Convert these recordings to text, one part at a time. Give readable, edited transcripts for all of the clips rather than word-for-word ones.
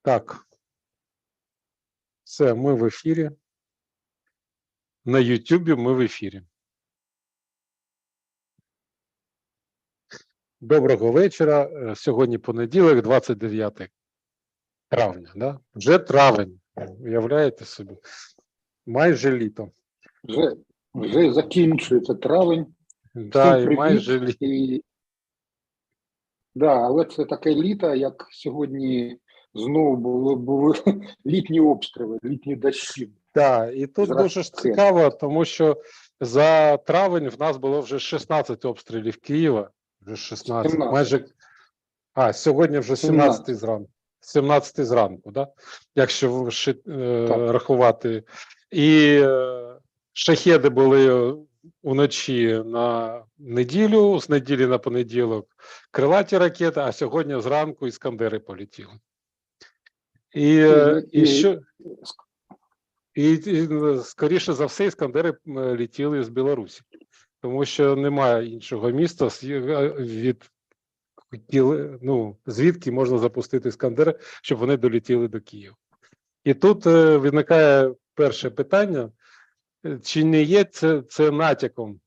Так, все, ми в ефірі. На Ютубі ми в ефірі. Доброго вечора. Сьогодні понеділок, 29 травня. Да? Вже травень. Уявляєте собі? Майже літо. Вже закінчується травень. Да, Всім і майже привіт. літо. Да, але це таке літо, як сьогодні знову були літні обстріли, літні дощі. Так, і тут дуже ж цікаво, тому що за травень в нас було вже 16 обстрілів Києва. Вже 16. 17. Майже. Сьогодні вже 17 зранку. 17 зранку, да? Якщо рахувати. І шахеди були уночі на неділю, з неділі на понеділок крилаті ракети, а сьогодні зранку іскандери полетіли. І скоріше за все, іскандери летіли з Білорусі, тому що немає іншого міста, звідки можна запустити іскандери, щоб вони долетіли до Києва. І тут виникає перше питання, чи не є це натяком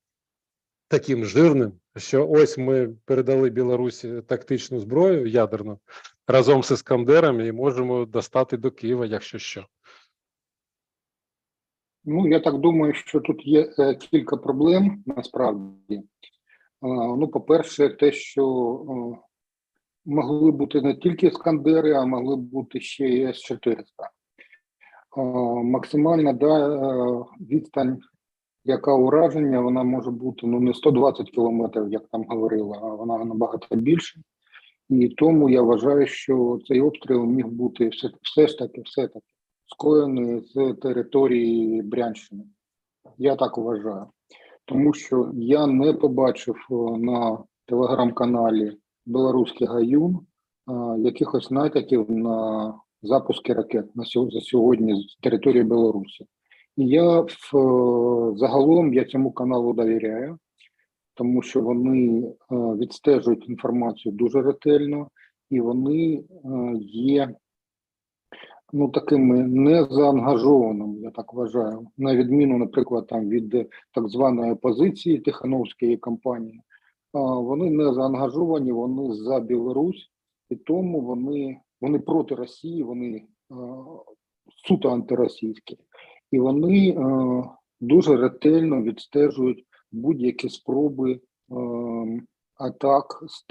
таким жирним, що ось ми передали Білорусі тактичну зброю ядерну разом з іскандерами і можемо достати до Києва, якщо що. Ну, я так думаю, що тут є кілька проблем, насправді. Ну, по-перше, те, що могли бути не тільки іскандери, а могли бути ще і С-400. Максимальна відстань, яка ураження, вона може бути не 120 кілометрів, як там говорили, а вона набагато більше. І тому я вважаю, що цей обстріл міг бути все ж таки скоєний з території Брянщини. Я так вважаю. Тому що я не побачив на телеграм-каналі Білоруський Гаюн якихось натяків на запуски ракет за сьогодні з території Білорусі. І загалом я цьому каналу довіряю, тому що вони відстежують інформацію дуже ретельно, і вони є такими незаангажованими, я так вважаю, на відміну, наприклад, там від так званої опозиції Тихановської кампанії. Вони не заангажовані, вони за Білорусь, і тому вони проти Росії, вони суто антиросійські. І вони дуже ретельно відстежують будь-які спроби атак з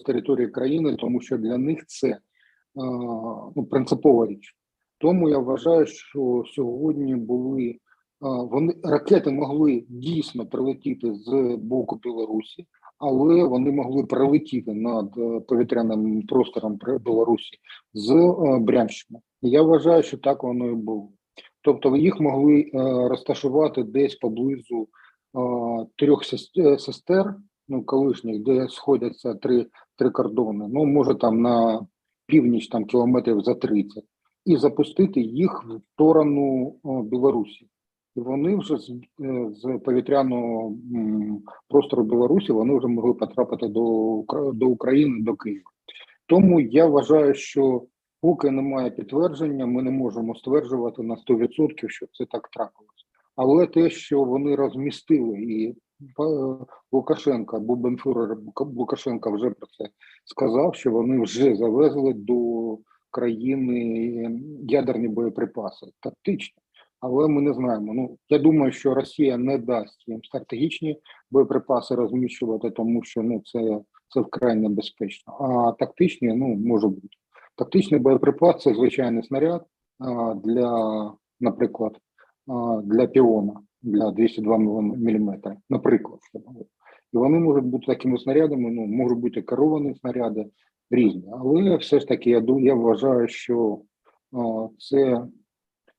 території країни, тому що для них це принципова річ. Тому я вважаю, що сьогодні ракети могли дійсно прилетіти з боку Білорусі, але вони могли прилетіти над повітряним простором Білорусі з Брянщини. Я вважаю, що так воно і було. Тобто їх могли розташувати десь поблизу трьох сестер, колишніх, де сходяться три кордони, може там на північ, там кілометрів за 30, і запустити їх в сторону Білорусі. І вони вже з повітряного простору Білорусі вони вже могли потрапити до України, до Києва. Тому я вважаю, що поки немає підтвердження, ми не можемо стверджувати на 100%, що це так трапилось. Але те, що вони розмістили, і Лукашенко, бубенфюрер Лукашенко вже про це сказав, що вони вже завезли до країни ядерні боєприпаси, тактичні. Але ми не знаємо. Я думаю, що Росія не дасть їм стратегічні боєприпаси розміщувати, тому що це вкрай небезпечно. А тактичні, може бути. Тактичний боєприпас – це звичайний снаряд наприклад, для піона, для 202 мм, наприклад. І вони можуть бути такими снарядами, можуть бути керовані снаряди, різні. Але все ж таки я вважаю, що це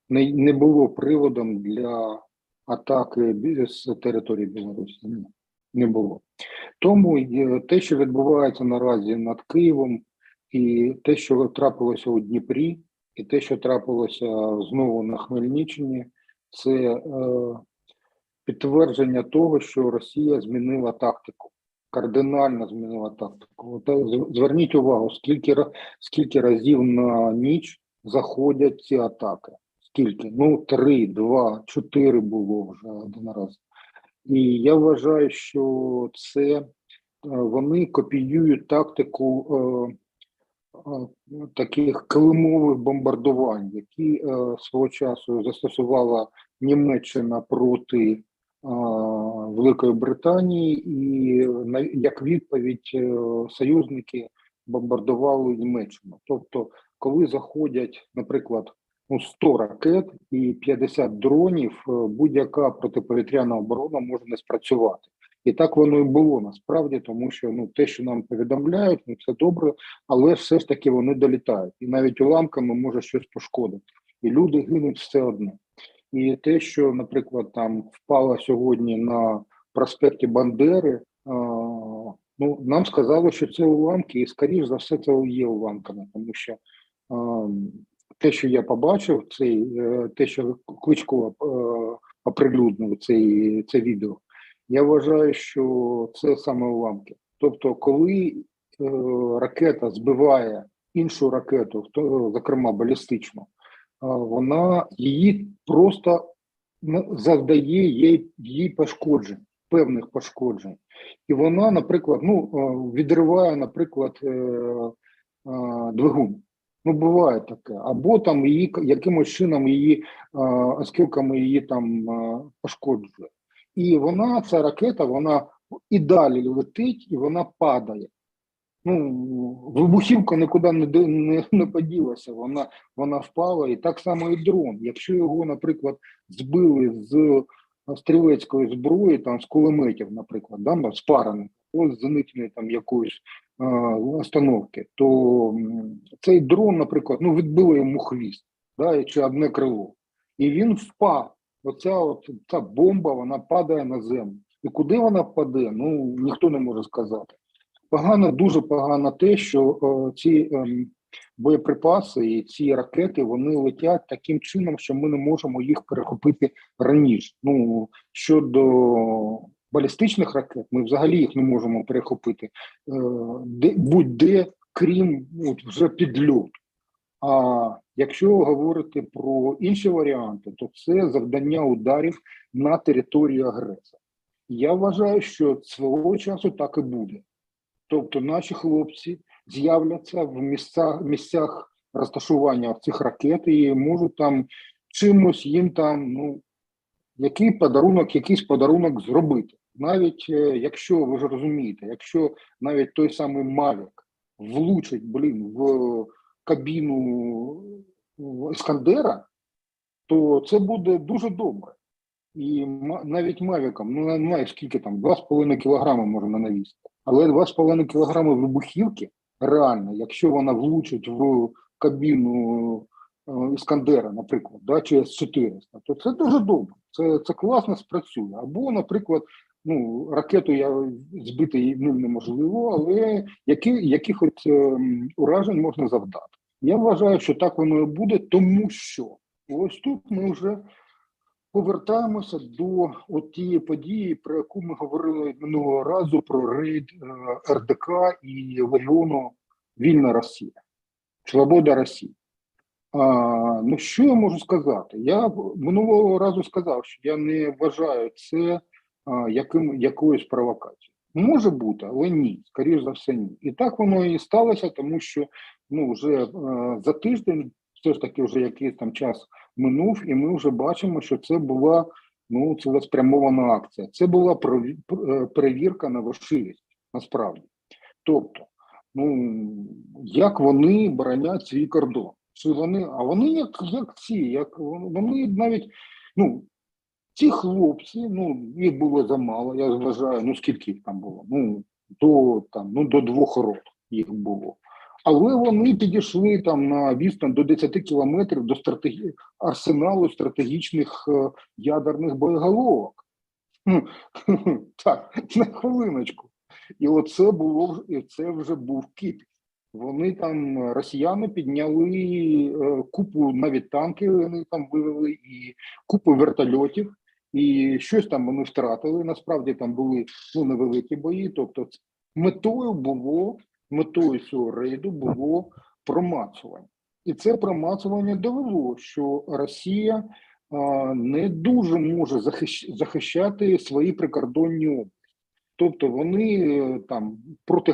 не було приводом для атаки з території Білорусі. Не було. Тому те, що відбувається наразі над Києвом, і те, що трапилося у Дніпрі, і те, що трапилося знову на Хмельниччині, це підтвердження того, що Росія змінила тактику. кардинально змінила тактику. Зверніть увагу, скільки разів на ніч заходять ці атаки. Скільки? Ну, 3, 2, 4 було вже один раз. І я вважаю, що це вони копіюють тактику таких килимових бомбардувань, які свого часу застосувала Німеччина проти Великої Британії, і як відповідь союзники бомбардували Німеччину. Тобто, коли заходять, наприклад, 100 ракет і 50 дронів, будь-яка протиповітряна оборона може не спрацювати. І так воно і було насправді, тому що те, що нам повідомляють, все добре, але все ж таки вони долітають. І навіть уламками може щось пошкодити. І люди гинуть все одно. І те, що, наприклад, там впало сьогодні на проспекті Бандери, нам сказали, що це уламки, і, скоріш за все, це є уламками, тому що те, що я побачив, те, що Кличко оприлюднив це відео, я вважаю, що це саме уламки. Тобто, коли ракета збиває іншу ракету, зокрема балістичну, вона її просто завдає їй пошкоджень, певних пошкоджень. І вона, наприклад, відриває, наприклад, двигун. Буває таке. Або там її якимось чином оскілками її там пошкоджує. І ця ракета, вона і далі летить, і вона падає. Вибухівка нікуди не поділася, вона впала, і так само і дрон. Якщо його, наприклад, збили з стрілецької зброї, там, з кулеметів, наприклад, спарених, з зенитної там якоїсь установки, то цей дрон, наприклад, відбило йому хвіст, чи одне крило. І він впав. Ця бомба, вона падає на землю. І куди вона впаде, ніхто не може сказати. Погано, дуже погано те, що ці боєприпаси і ці ракети, вони летять таким чином, що ми не можемо їх перехопити раніше. Щодо балістичних ракет, ми взагалі їх не можемо перехопити будь-де, крім вже підльоту. А якщо говорити про інші варіанти, то це завдання ударів на територію агресора. Я вважаю, що свого часу так і буде. Тобто наші хлопці з'являться в місцях розташування цих ракет і можуть там чимось їм там, якийсь подарунок зробити. Навіть якщо, ви ж розумієте, якщо навіть той самий Мавік влучить, в кабіну Іскандера, то це буде дуже добре. І навіть Мавіком, не знаю скільки там, 2,5 кілограми можна навісти. Але 2,5 кілограми вибухівки, реально, якщо вона влучить в кабіну Іскандера, наприклад, чи С-400, то це дуже добре. Це класно спрацює. Або, наприклад, ракету збити неможливо, але якихось уражень можна завдати. Я вважаю, що так воно і буде, тому що ось тут ми вже повертаємося до тієї події, про яку ми говорили минулого разу, про рейд РДК і Легіону «Вільна Росія», «Свобода Росії». Що я можу сказати? Я минулого разу сказав, що я не вважаю це якоюсь провокацією. Може бути, але ні, скоріш за все ні. І так воно і сталося, тому що вже за тиждень, все ж таки вже якийсь там час минув, і ми вже бачимо, що це була цілеспрямована акція. Це була перевірка на важливість, насправді. Тобто, як вони боронять свій кордон? Вони вони навіть, ці хлопці, їх було замало, я вважаю, скільки їх там було? До 2 років їх було. Але вони підійшли там на відстань до 10 кілометрів до арсеналу стратегічних ядерних боєголовок. Так, на хвилиночку. І це вже був кіп. Вони там, росіяни, підняли купу навіть танків, вони там вивели, і купу вертольотів. і щось там вони втратили. Насправді там були невеликі бої. Тобто, метою цього рейду було промацування. І це промацування довело, що Росія не дуже може захищати свої прикордонні області. Тобто вони там проти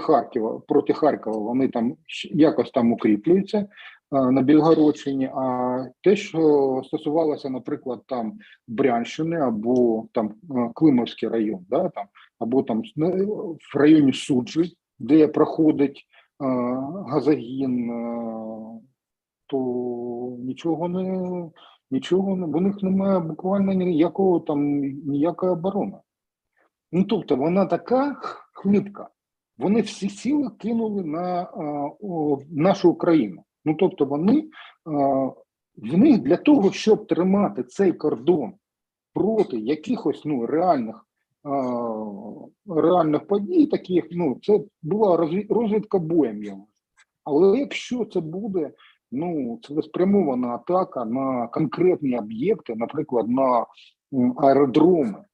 Харкова вони там якось там укріплюються на Білгородщині, а те, що стосувалося, наприклад, там Брянщини або там Климовський район, да, там, або там в районі Суджі, де проходить газогін, то нічого не, в них немає буквально ніякої оборони. Ну, тобто вона така хлипка, вони всі сили кинули на нашу Україну. Ну, тобто в них для того, щоб тримати цей кордон проти якихось реальних подій, таких, це була розвідка боєм. Але якщо це буде цілеспрямована атака на конкретні об'єкти, наприклад, на аеродроми,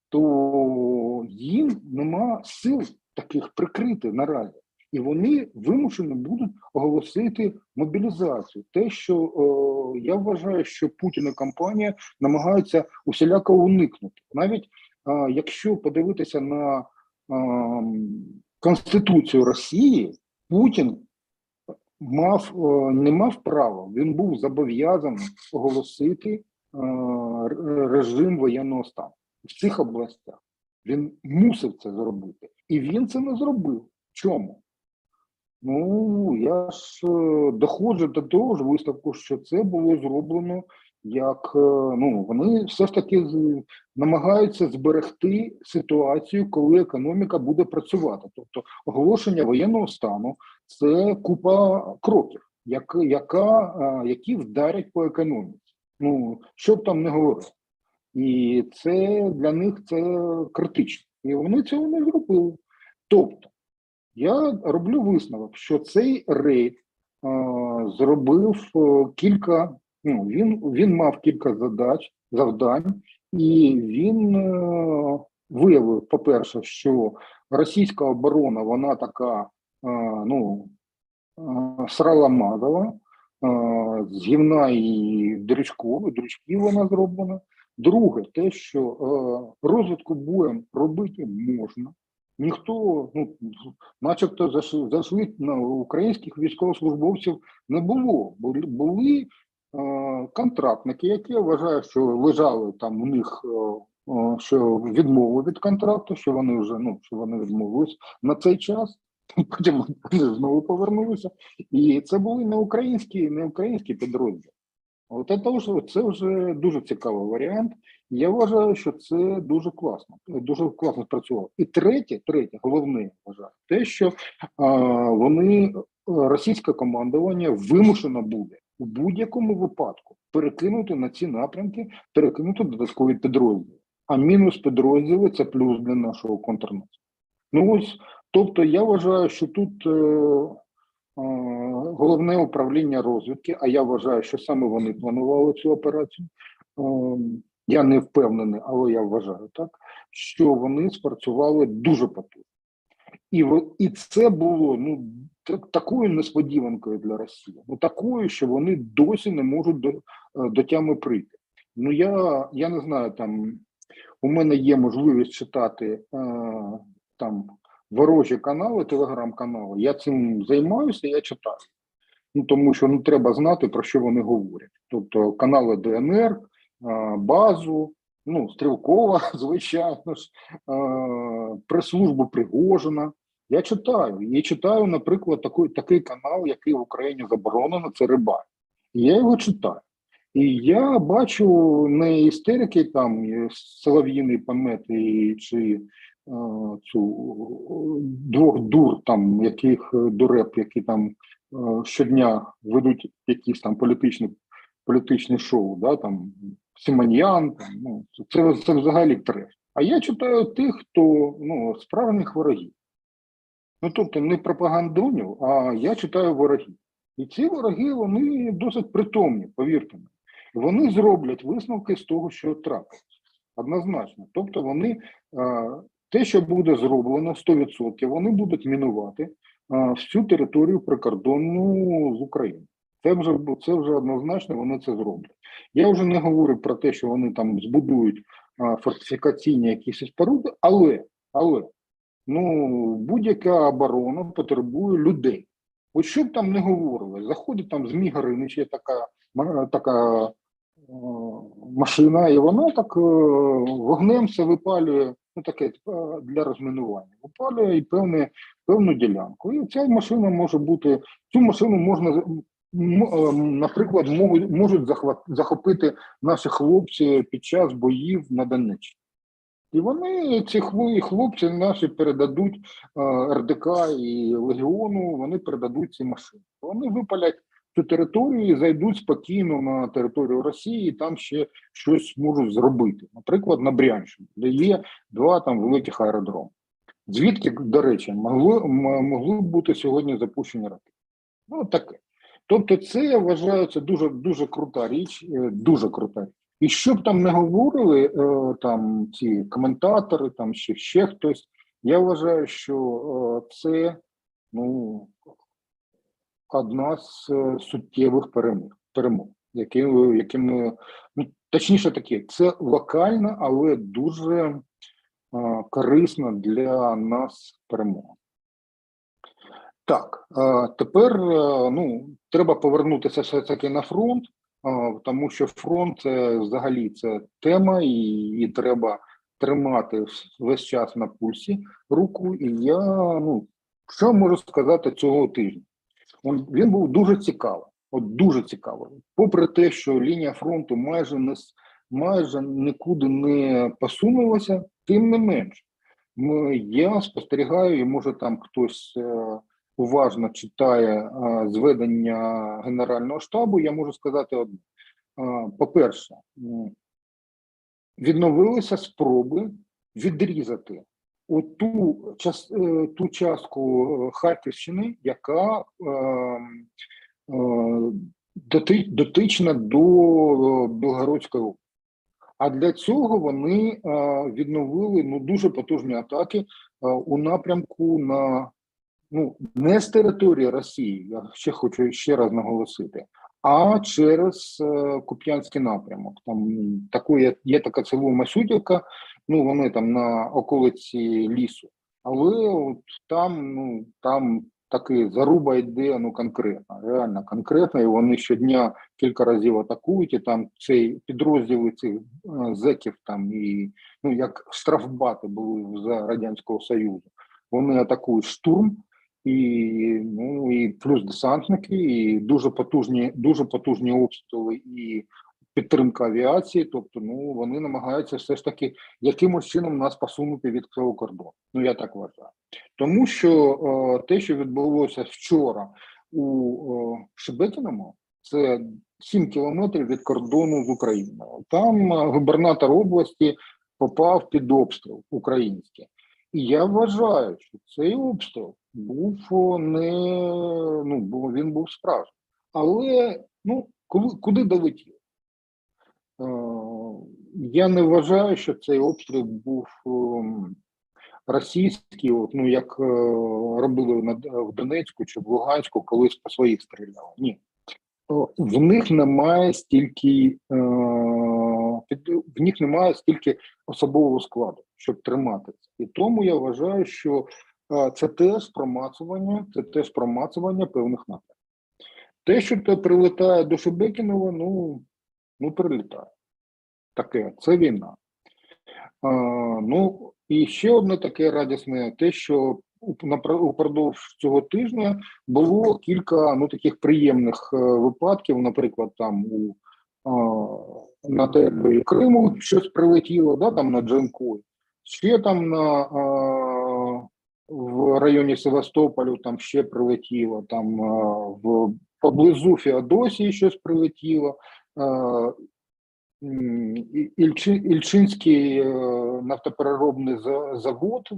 то їм нема сил таких прикрити наразі. І вони вимушені будуть оголосити мобілізацію. Те, що я вважаю, що Путін і компанія намагаються усіляко уникнути. Навіть якщо подивитися на Конституцію Росії, Путін не мав права, він був зобов'язаний оголосити режим воєнного стану в цих областях. Він мусив це зробити. І він це не зробив. Чому? Я ж доходжу до того ж висновку, що це було зроблено як, вони все ж таки намагаються зберегти ситуацію, коли економіка буде працювати. Тобто оголошення воєнного стану – це купа кроків, які вдарять по економіці. Що б там не говорили. І це для них це критично. І вони цього не зробили. Тобто, я роблю висновок, що цей рейд зробив кілька, він мав кілька завдань, і він виявив, по-перше, що російська оборона, вона така, срала-мазала, з гівна і дрючків вона зроблена. Друге, те, що розвідку боєм робити можна. Ніхто, начебто, зашли на українських військовослужбовців не було. Були контрактники, які, я вважаю, що лежали там у них, що відмови від контракту, що вони вже, що вони відмовились на цей час, потім вони знову повернулися. І це були не українські підрозділи. Це вже дуже цікавий варіант. Я вважаю, що це дуже класно спрацювало. І третє, головне, вважаю, те, що російське командування вимушено буде у будь-якому випадку перекинути на ці напрямки, перекинути додаткові підрозділи. А мінус підрозділи – це плюс для нашого контрнаступу. Тобто я вважаю, що тут головне управління розвідки, а я вважаю, що саме вони планували цю операцію, я не впевнений, але я вважаю так, що вони спрацювали дуже потужно. І це було такою несподіванкою для Росії, такою, що вони досі не можуть до тями прийти. Я не знаю, там у мене є можливість читати там ворожі канали, телеграм-канали, я цим займаюся, я читаю. Тому що треба знати, про що вони говорять. Тобто канали ДНР, Базу, Стрілкова, звичайно ж, прес-службу Пригожина. Я читаю, наприклад, такий канал, який в Україні заборонено, це Рибак. І я його читаю. І я бачу не істерики, там, Солов'їний помет чи двох дур, там, дуреп, які там щодня ведуть якісь там політичні шоу, да, там, Симоньян, там, це взагалі треш. А я читаю тих, хто, справжніх ворогів. Тобто не пропагандонів, а я читаю ворогів. І ці вороги, вони досить притомні, повірте мені. Вони зроблять висновки з того, що трапилось. Однозначно. Тобто вони, те, що буде зроблено 100%, вони будуть мінувати всю територію прикордонну з Україною. Це вже однозначно, вони це зроблять. Я вже не говорю про те, що вони там збудують фортифікаційні якісь споруди, але ну, будь-яка оборона потребує людей. От що б там не говорили, заходить там Змій Горинич, є така машина, і вона так вогнем все випалює, ну таке для розмінування, випалює і певну ділянку. І ця машина може бути, цю машину можна, наприклад, можуть захопити наші хлопці під час боїв на Донеччині. І вони, ці хлопці наші передадуть РДК і Легіону, вони передадуть ці машини. Вони випалять цю територію і зайдуть спокійно на територію Росії, і там ще щось можуть зробити. Наприклад, на Брянщині, де є 2 там великих аеродроми. Звідки, до речі, могли бути сьогодні запущені ракети. Ну, таке. Тобто це, я вважаю, це дуже крута річ, дуже крута річ. І що б там не говорили там ці коментатори, там ще хтось, я вважаю, що це одна з суттєвих перемог, якими точніше таке, це локальна, але дуже корисна для нас перемога. Так, тепер треба повернутися все-таки на фронт, тому що фронт взагалі це тема, і треба тримати весь час на пульсі руку. І я, що можу сказати цього тижня? Він був дуже цікавий, дуже цікавий. Попри те, що лінія фронту майже нікуди не посунулася, тим не менш, я спостерігаю, і може там хтось уважно читає зведення Генерального штабу, я можу сказати одне. По-перше, відновилися спроби відрізати ту частку Харківщини, яка дотична до Білгородської області. А для цього вони відновили дуже потужні атаки у напрямку не з території Росії, я хочу ще раз наголосити, а через Куп'янський напрямок. Там є така село Масютівка, вони там на околиці лісу, але от там таки заруба йде конкретно, реально конкретно, і вони щодня кілька разів атакують, і там підрозділи цих зеків, там і як штрафбати були за Радянського Союзу, вони атакують штурм, і плюс десантники, і дуже потужні обстріли і підтримка авіації, тобто вони намагаються все ж таки якимось чином нас посунути від цього кордону. Я так вважаю. Тому що те, що відбулося вчора у Шебекіному, це 7 кілометрів від кордону з Україною. Там губернатор області попав під обстріл український. І я вважаю, що цей обстріл був він був справжній. Але куди долетів? Я не вважаю, що цей обстріл був російський, як робили в Донецьку чи в Луганську, колись по своїх стріляли. Ні. В них немає стільки особового складу, щоб тримати це. І тому я вважаю, що це теж промацування певних напрямків. Те, що прилітає до Шебекінова, прилітає. Таке, це війна. І ще одне таке радісне, те, що упродовж цього тижня було кілька таких приємних випадків, наприклад, там на території Криму щось прилетіло, там на Джанкої, ще там в районі Севастополю там ще прилетіло, там поблизу Феодосії щось прилетіло, Ільчинський нафтопереробний завод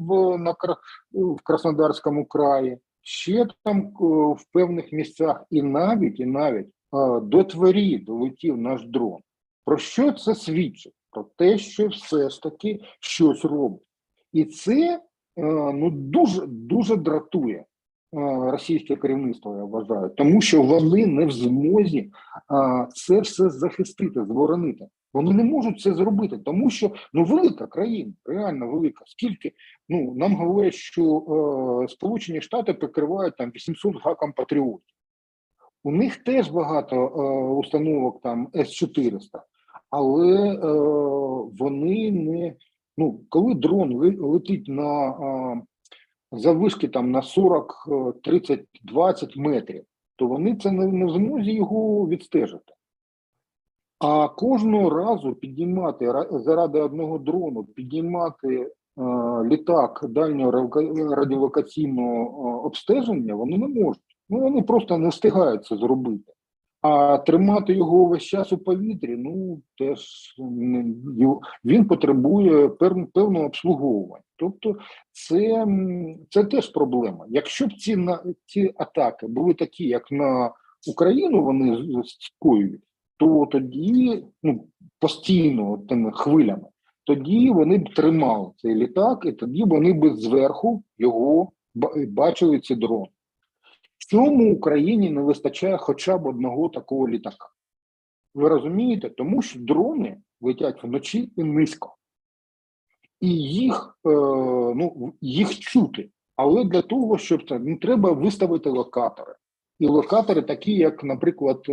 в Краснодарському краї, ще там в певних місцях і навіть до Твері долетів наш дрон. Про що це свідчить? про те, що все ж таки щось робить. І це ну, дуже дратує російське керівництво, я вважаю, тому що вони не в змозі це все захистити, зворонити. Вони не можуть це зробити, тому що ну велика країна, реально велика. Скільки ну нам говорять, що Сполучені Штати прикривають там 800 гаком патріотів. У них теж багато установок там С-400, але вони не ну коли дрон летить на заввишки там на 40, 30, 20 метрів, то вони це не в змозі його відстежити. А кожного разу піднімати заради одного дрону, піднімати літак дальнього радіолокаційного обстеження вони не можуть. Ну вони просто не встигають це зробити. А тримати його весь час у повітрі, ну теж він потребує певного обслуговування. Тобто це теж проблема. Якщо б ці атаки були такі, як на Україну, вони скоюють, то тоді ну, постійно тими хвилями, тоді вони б тримали цей літак, і тоді вони б зверху його бачили ці дрони. Чому Україні не вистачає хоча б одного такого літака? Ви розумієте? Тому що дрони летять вночі і низько. І їх чути. Але для того, щоб це, ну, треба виставити локатори. І локатори такі, як, наприклад,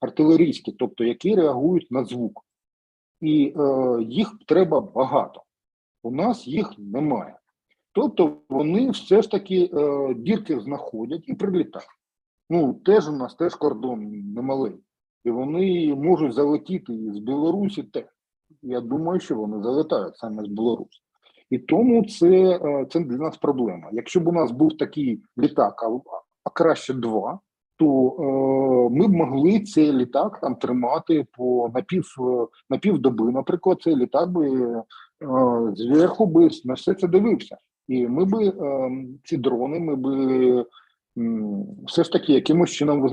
артилерійські, тобто які реагують на звук. І їх треба багато. У нас їх немає. Тобто вони все ж таки дірки знаходять і прилітають. Ну, теж у нас теж кордон немалий. І вони можуть залетіти з Білорусі теж. Я думаю, що вони залетають саме з Білорусі. І тому це для нас проблема. Якщо б у нас був такий літак, а краще два, то ми б могли цей літак там тримати на півдоби. Наприклад, цей літак би зверху би на все це дивився. І ми би ці дрони, ми би все ж таки якимось чином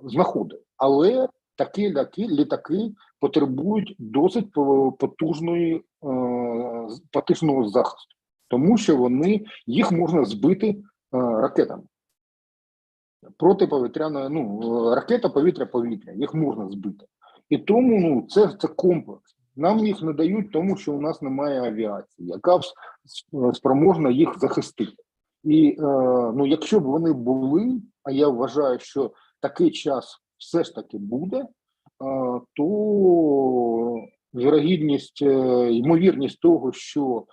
знаходили. Але такі літаки потребують досить потужного захисту, тому що їх можна збити ракетами. Протиповітряна, ракета повітря-повітря, їх можна збити. І тому це комплекс. Нам їх не дають, тому що у нас немає авіації, яка спроможна їх захистити. І якщо б вони були, а я вважаю, що такий час все ж таки буде, то ймовірність того, що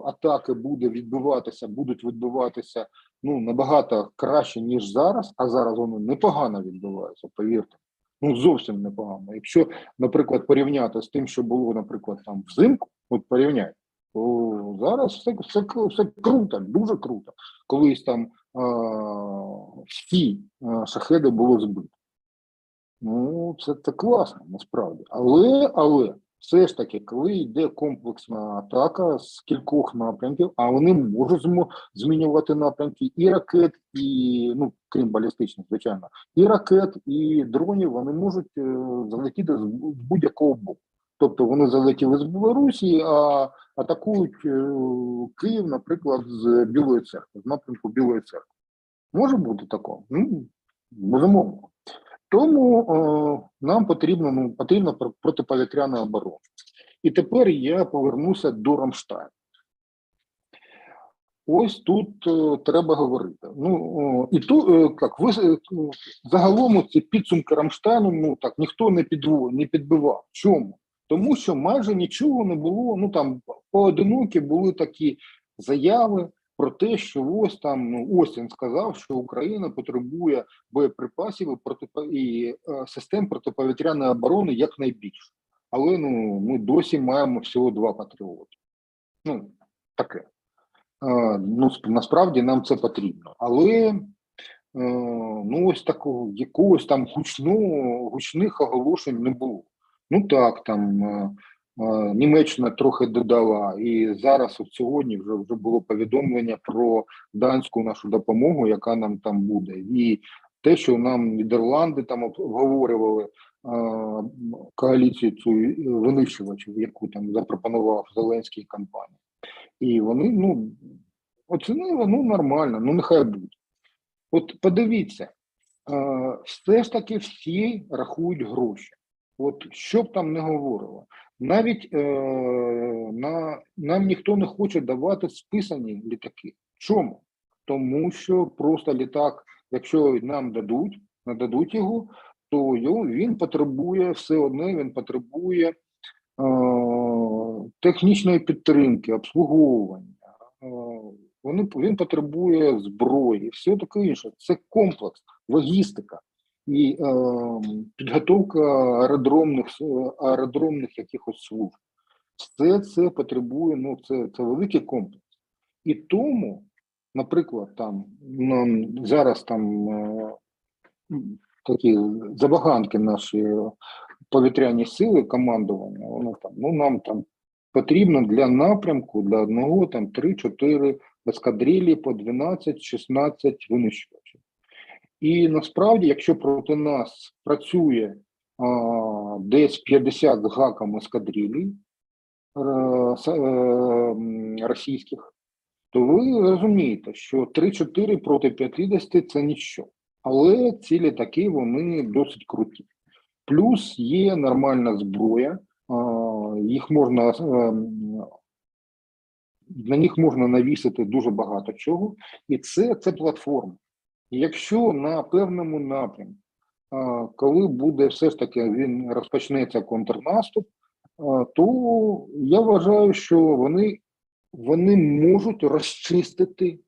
атаки будуть відбуватися набагато краще, ніж зараз, а зараз вони непогано відбуваються, повірте. Зовсім непогано. Якщо, наприклад, порівняти з тим, що було, наприклад, там взимку, порівняти, то зараз все круто, дуже круто. Колись там всі шахеди було збито. Це класно, насправді. Але все ж таки, коли йде комплексна атака з кількох напрямків, а вони можуть змінювати напрямки і ракет, і, крім балістичних, звичайно, і ракет, і дронів, вони можуть залетіти з будь-якого боку. Тобто вони залетіли з Білорусі, а атакують Київ, наприклад, з Білої Церкви, з напрямку Білої Церкви. Може бути такого? Безумовно. Тому нам потрібна протиповітряна оборона. І тепер я повернуся до Рамштайну. Ось тут треба говорити. І тут, загалом ці підсумки Рамштайну, ніхто не підбивав. Чому? Тому що майже нічого не було, поодинокі були такі заяви про те, що ось там Остін сказав, що Україна потребує боєприпасів і систем протиповітряної оборони якнайбільше. Але ми досі маємо всього 2 патріоти. Таке. Насправді нам це потрібно. Але ось такого якогось там гучних оголошень не було. Німеччина трохи додала, і зараз сьогодні вже було повідомлення про данську нашу допомогу, яка нам там буде. І те, що нам Нідерланди там обговорювали коаліцію цю винищувачів, яку там запропонував Зеленський кампанії. І вони, ну, оцінили, ну, нормально, ну, нехай буде. От подивіться, все ж таки всі рахують гроші. От що б там не говорило. Навіть нам ніхто не хоче давати списані літаки. Чому? Тому що просто літак, якщо нам нададуть його, то він потребує все одне, він потребує технічної підтримки, обслуговування. Він потребує зброї, все таке інше. Це комплекс, логістика і підготовка аеродромних якихось служб. Все це потребує, ну це великий комплекс. І тому, наприклад, там зараз там такі забаганки наші повітряні сили, командування, воно там, ну нам там потрібно для напрямку, для одного там 3-4 ескадрилі по 12-16 винищувачів. І насправді, якщо проти нас працює десь 50 з гаком ескадрилій російських, то ви розумієте, що 3-4 проти 50 – це нічого. Але ці літаки, вони досить круті. Плюс є нормальна зброя, їх можна, на них можна навісити дуже багато чого, і це платформа. І якщо на певному напрямку, коли буде все ж таки він розпочнеться контрнаступ, то я вважаю, що вони можуть розчистити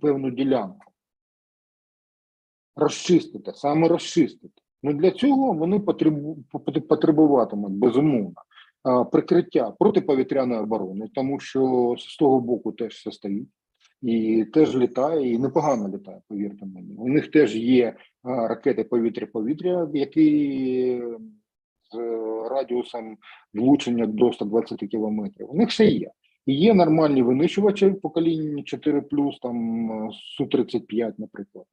певну ділянку. Саме розчистити. Ну, для цього вони потребуватимуть, безумовно, прикриття протиповітряної оборони, тому що з того боку теж все стоїть. І теж літає, і непогано літає, повірте мені. У них теж є ракети повітря-повітря, які з радіусом влучення до 120 кілометрів. У них все є. І є нормальні винищувачі покоління 4+, там Су-35, наприклад,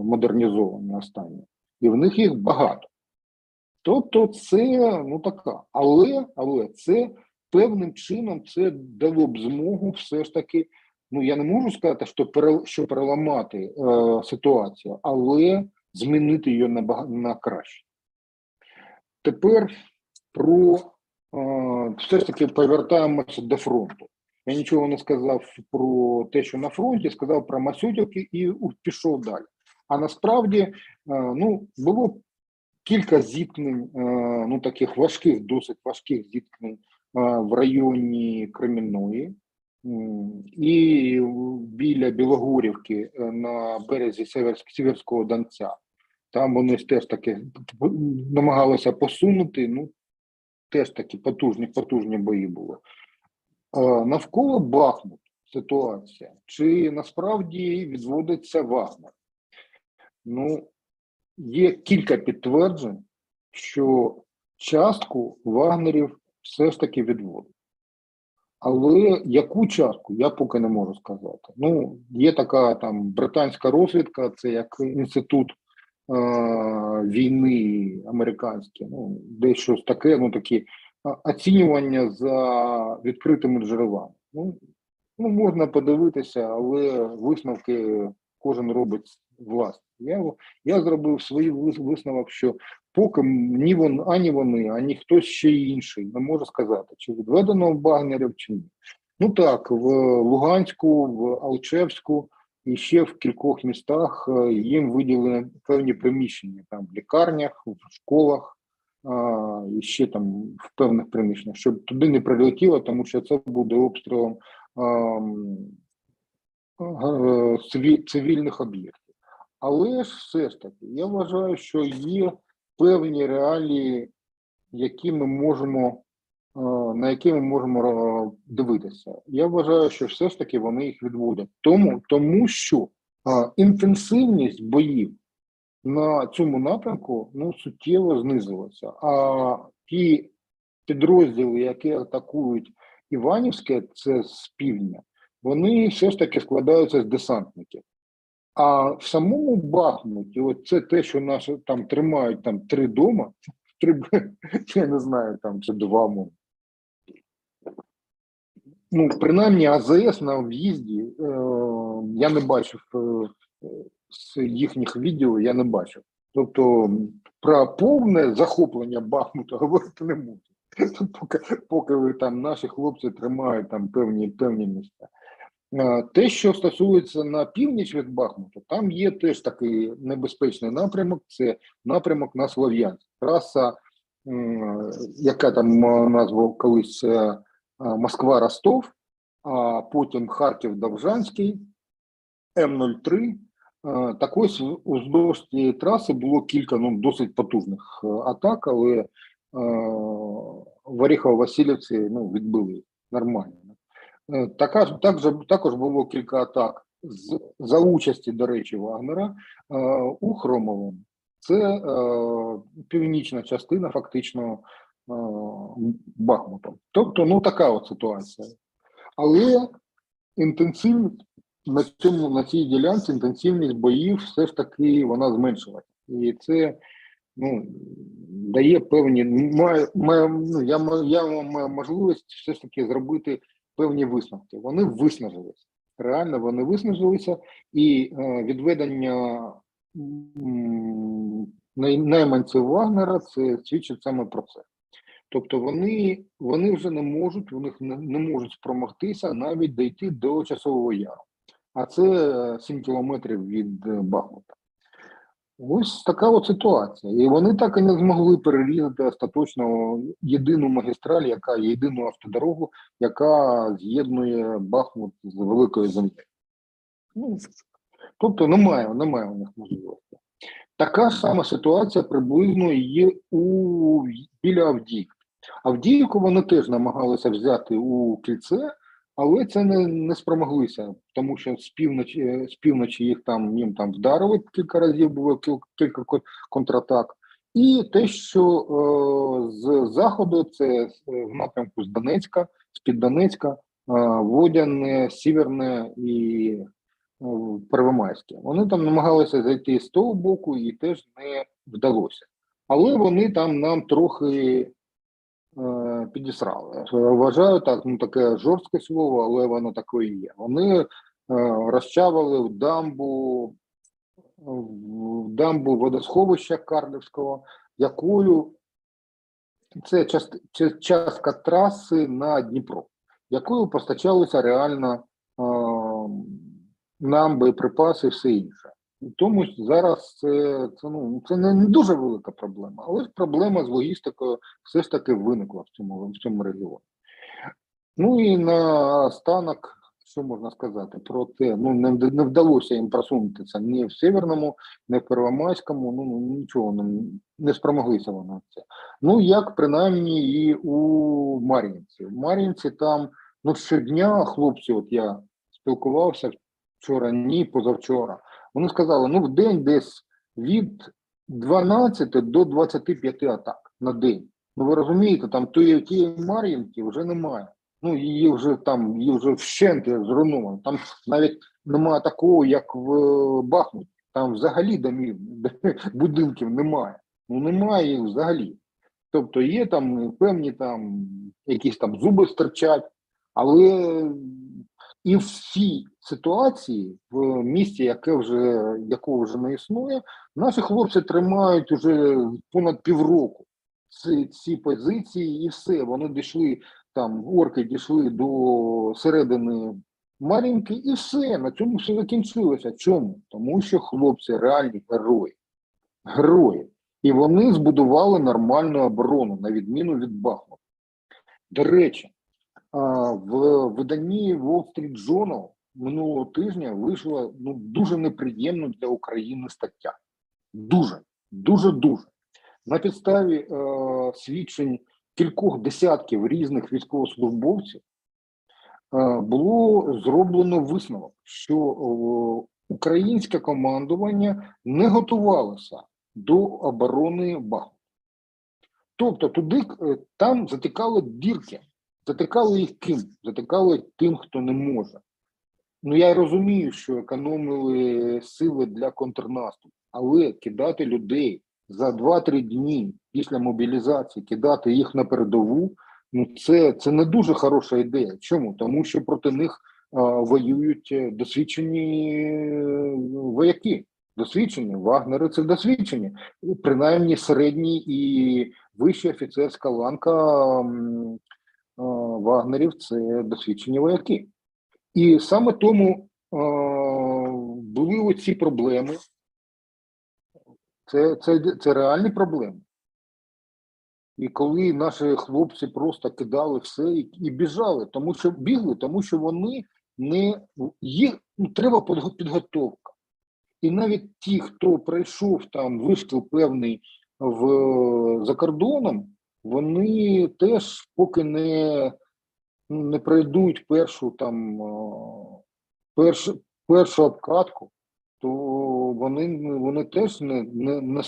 модернізовані останні. І в них їх багато. Тобто це, ну така, але це певним чином це дало б змогу все ж таки, ну я не можу сказати, що переламати ситуацію, але змінити її на краще. Тепер все ж таки повертаємося до фронту. Я нічого не сказав про те, що на фронті, сказав про масютівки і пішов далі. А насправді, ну, було кілька зіткнень, ну таких досить важких зіткнень в районі Кремінної і біля Білогорівки на березі Сіверського Донця. Там вони теж таки намагалися посунути, ну теж такі потужні бої були. Навколо Бахмут ситуація, чи насправді відводиться Вагнер? Ну, є кілька підтверджень, що частку вагнерів все ж таки відводить. Але яку частку, я поки не можу сказати. Ну, є така там британська розвідка, це як інститут війни американський, ну, дещо таке, ну такі оцінювання за відкритими джерелами. Ну, можна подивитися, але висновки кожен робить власне. Я зробив свій висновок, що поки ані вони, ані хтось ще інший не може сказати, чи відведено вагнерів, чи ні. Ну так, в Луганську, в Алчевську і ще в кількох містах їм виділені певні приміщення, там в лікарнях, в школах, і ще там в певних приміщеннях, щоб туди не прилетіло, тому що це буде обстрілом цивільних об'єктів. Але ж все ж таки, я вважаю, що є певні реалії, на які ми можемо дивитися. Я вважаю, що все ж таки вони їх відводять. Тому що інтенсивність боїв на цьому напрямку суттєво знизилася. А ті підрозділи, які атакують Іванівське, це з півдня, вони все ж таки складаються з десантників. А в самому Бахмуті, от це те, що наші там тримають там 3 дома, 3, я не знаю, там чи 2, ну, принаймні АЗС на в'їзді, я не бачив з їхніх відео, я не бачив. Тобто про повне захоплення Бахмута говорити не можу. Поки ви там наші хлопці тримають там певні місця. Те, що стосується на північ від Бахмута, там є теж такий небезпечний напрямок, це напрямок на Слов'янськ. Траса, яка там назвав колись Москва-Ростов, а потім Харків-Довжанський, М-03. Так ось уздовж цієї траси було кілька досить потужних атак, але в Оріхово-Василівці відбили нормально. Також було кілька атак за участі, до речі, Вагнера у Хромовому. Це північна частина фактично Бахмута. Тобто, така от ситуація. Але інтенсивність на цій ділянці, інтенсивність боїв все ж таки вона зменшилася. І це дає певні, я маю можливість все ж таки зробити певні висновки. Вони виснажилися. Реально вони виснажилися, і відведення найманців Вагнера це свідчить саме про це. Тобто вони вже не можуть, не можуть спромогтися навіть дійти до Часового Яру. А це 7 кілометрів від Бахмута. Ось така от ситуація. І вони так і не змогли перерізати остаточно єдину магістраль, єдину автодорогу, яка з'єднує Бахмут з Великою Землею. Тобто немає у них можливості. Така ж сама ситуація приблизно є біля Авдіївки. Авдіївку вони теж намагалися взяти у кільце, але це не спромоглися, тому що з півночі їм там вдарили кілька разів, було кілька контратак. І те, що з заходу, це в напрямку з Донецька, з-під Донецька, Водяне, Сіверне і Первомайське. Вони там намагалися зайти з того боку і теж не вдалося. Але вони там нам трохи підісрали. Вважаю так, таке жорстке слово, але воно таке і є. Вони розчавили в дамбу водосховища Карлівського, якою це частка траси на Дніпро, якою постачалися реально нам боєприпаси і все інше. Тому зараз це не дуже велика проблема, але проблема з логістикою все ж таки виникла в цьому регіоні. І наостанок, що можна сказати про те, не вдалося їм просунутися ні в Северному, ні в Первомайському, нічого не спромоглися вони це. Як принаймні і у Мар'їнці. В Мар'їнці там щодня хлопці, от я спілкувався вчора, позавчора, вони сказали, в день десь від 12 до 25 атак на день. Ви розумієте, там тієї Мар'їнки вже немає. Її вже вщент зруйновано. Там навіть немає такого, як в Бахмуті. Там взагалі будинків немає. Немає їх взагалі. Тобто є там певні якісь зуби стирчать, але і в цій ситуації, в місті, якого вже не існує, наші хлопці тримають уже понад півроку ці позиції і все. Вони дійшли, орки дійшли до середини Мар'їнки і все. На цьому все закінчилося. Чому? Тому що хлопці реальні герої. Герої. І вони збудували нормальну оборону, на відміну від Бахмута. До речі, в виданні Wall Street Journal минулого тижня вийшла дуже неприємна для України стаття. Дуже. На підставі свідчень кількох десятків різних військовослужбовців було зроблено висновок, що українське командування не готувалося до оборони Бахмута. Тобто там затикали дірки. Затикали їх ким? Затикали тим, хто не може. Ну, я розумію, що економили сили для контрнаступу, але кидати людей за 2-3 дні після мобілізації, кидати їх на передову, ну це не дуже хороша ідея. Чому? Тому що проти них воюють досвідчені вояки. Досвідчені, вагнери це досвідчені, принаймні середній і вища офіцерська ланка вагнерів це досвідчені вояки. І саме тому були оці проблеми. Це реальні проблеми. І коли наші хлопці просто кидали все і біжали, тому що вони не їх треба підготовка. І навіть ті, хто пройшов там вишкіл певний за кордоном, вони теж поки не пройдуть першу обкатку, то вони теж не на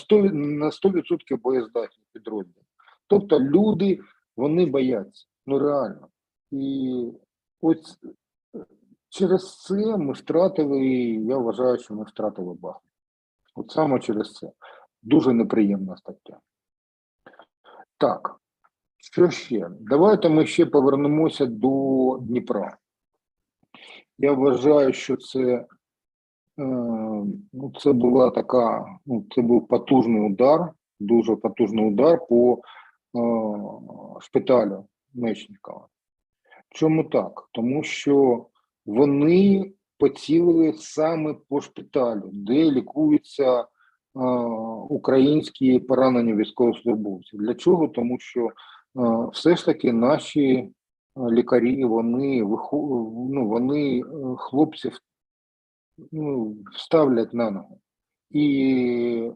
100% боєздатні підрозділи. Тобто люди, вони бояться, ну реально. І ось через це ми втратили, я вважаю, що ми втратили Бахмут. От саме через це. Дуже неприємна стаття. Так, що ще? Давайте ми ще повернемося до Дніпра. Я вважаю, що це була така, це був потужний удар, дуже потужний удар по шпиталю Мечникова. Чому так? Тому що вони поцілили саме по шпиталю, де лікуються українські поранені військовослужбовці. Для чого? Тому що все ж таки наші лікарі, вони хлопців ставлять на ногу. І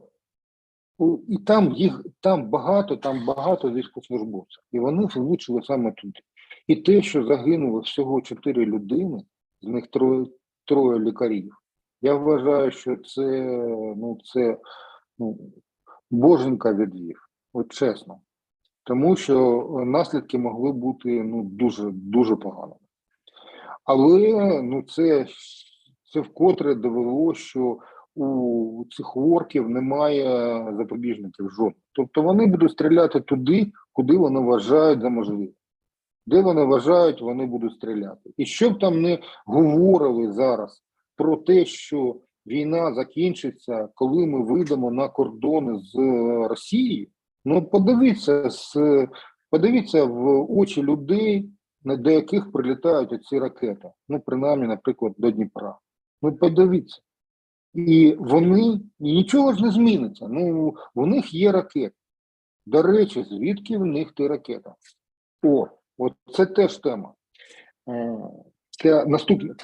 там багато військовослужбовців. І вони влучили саме туди. І те, що загинуло всього 4 людини, з них троє лікарів, я вважаю, що це боженька відвів, от чесно. Тому що наслідки могли бути дуже, дуже поганими. Але це вкотре довело, що у цих орків немає запобіжників жодних. Тобто вони будуть стріляти туди, куди вони вважають за можливе. Де вони вважають, вони будуть стріляти. І що б там не говорили зараз про те, що війна закінчиться, коли ми вийдемо на кордони з Росією, подивіться в очі людей, до яких прилітають оці ракети. Принаймні, наприклад, до Дніпра. Подивіться. І нічого ж не зміниться. У них є ракети. До речі, звідки в них ті ракети? Це теж тема. Це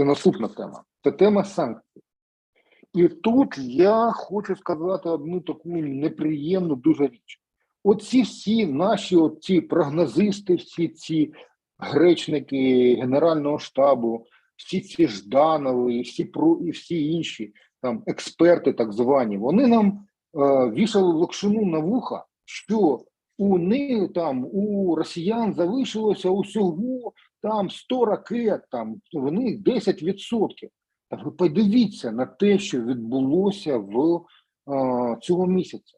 наступна тема. Це тема санкцій. І тут я хочу сказати одну таку неприємну дуже річ. Оці всі наші прогнозисти, всі ці гречники Генерального штабу, всі ці Жданови і всі інші там експерти так звані, вони нам вішали локшину на вуха, що у росіян залишилося усього 100 ракет, в них 10%. Та ви подивіться на те, що відбулося в цього місяця.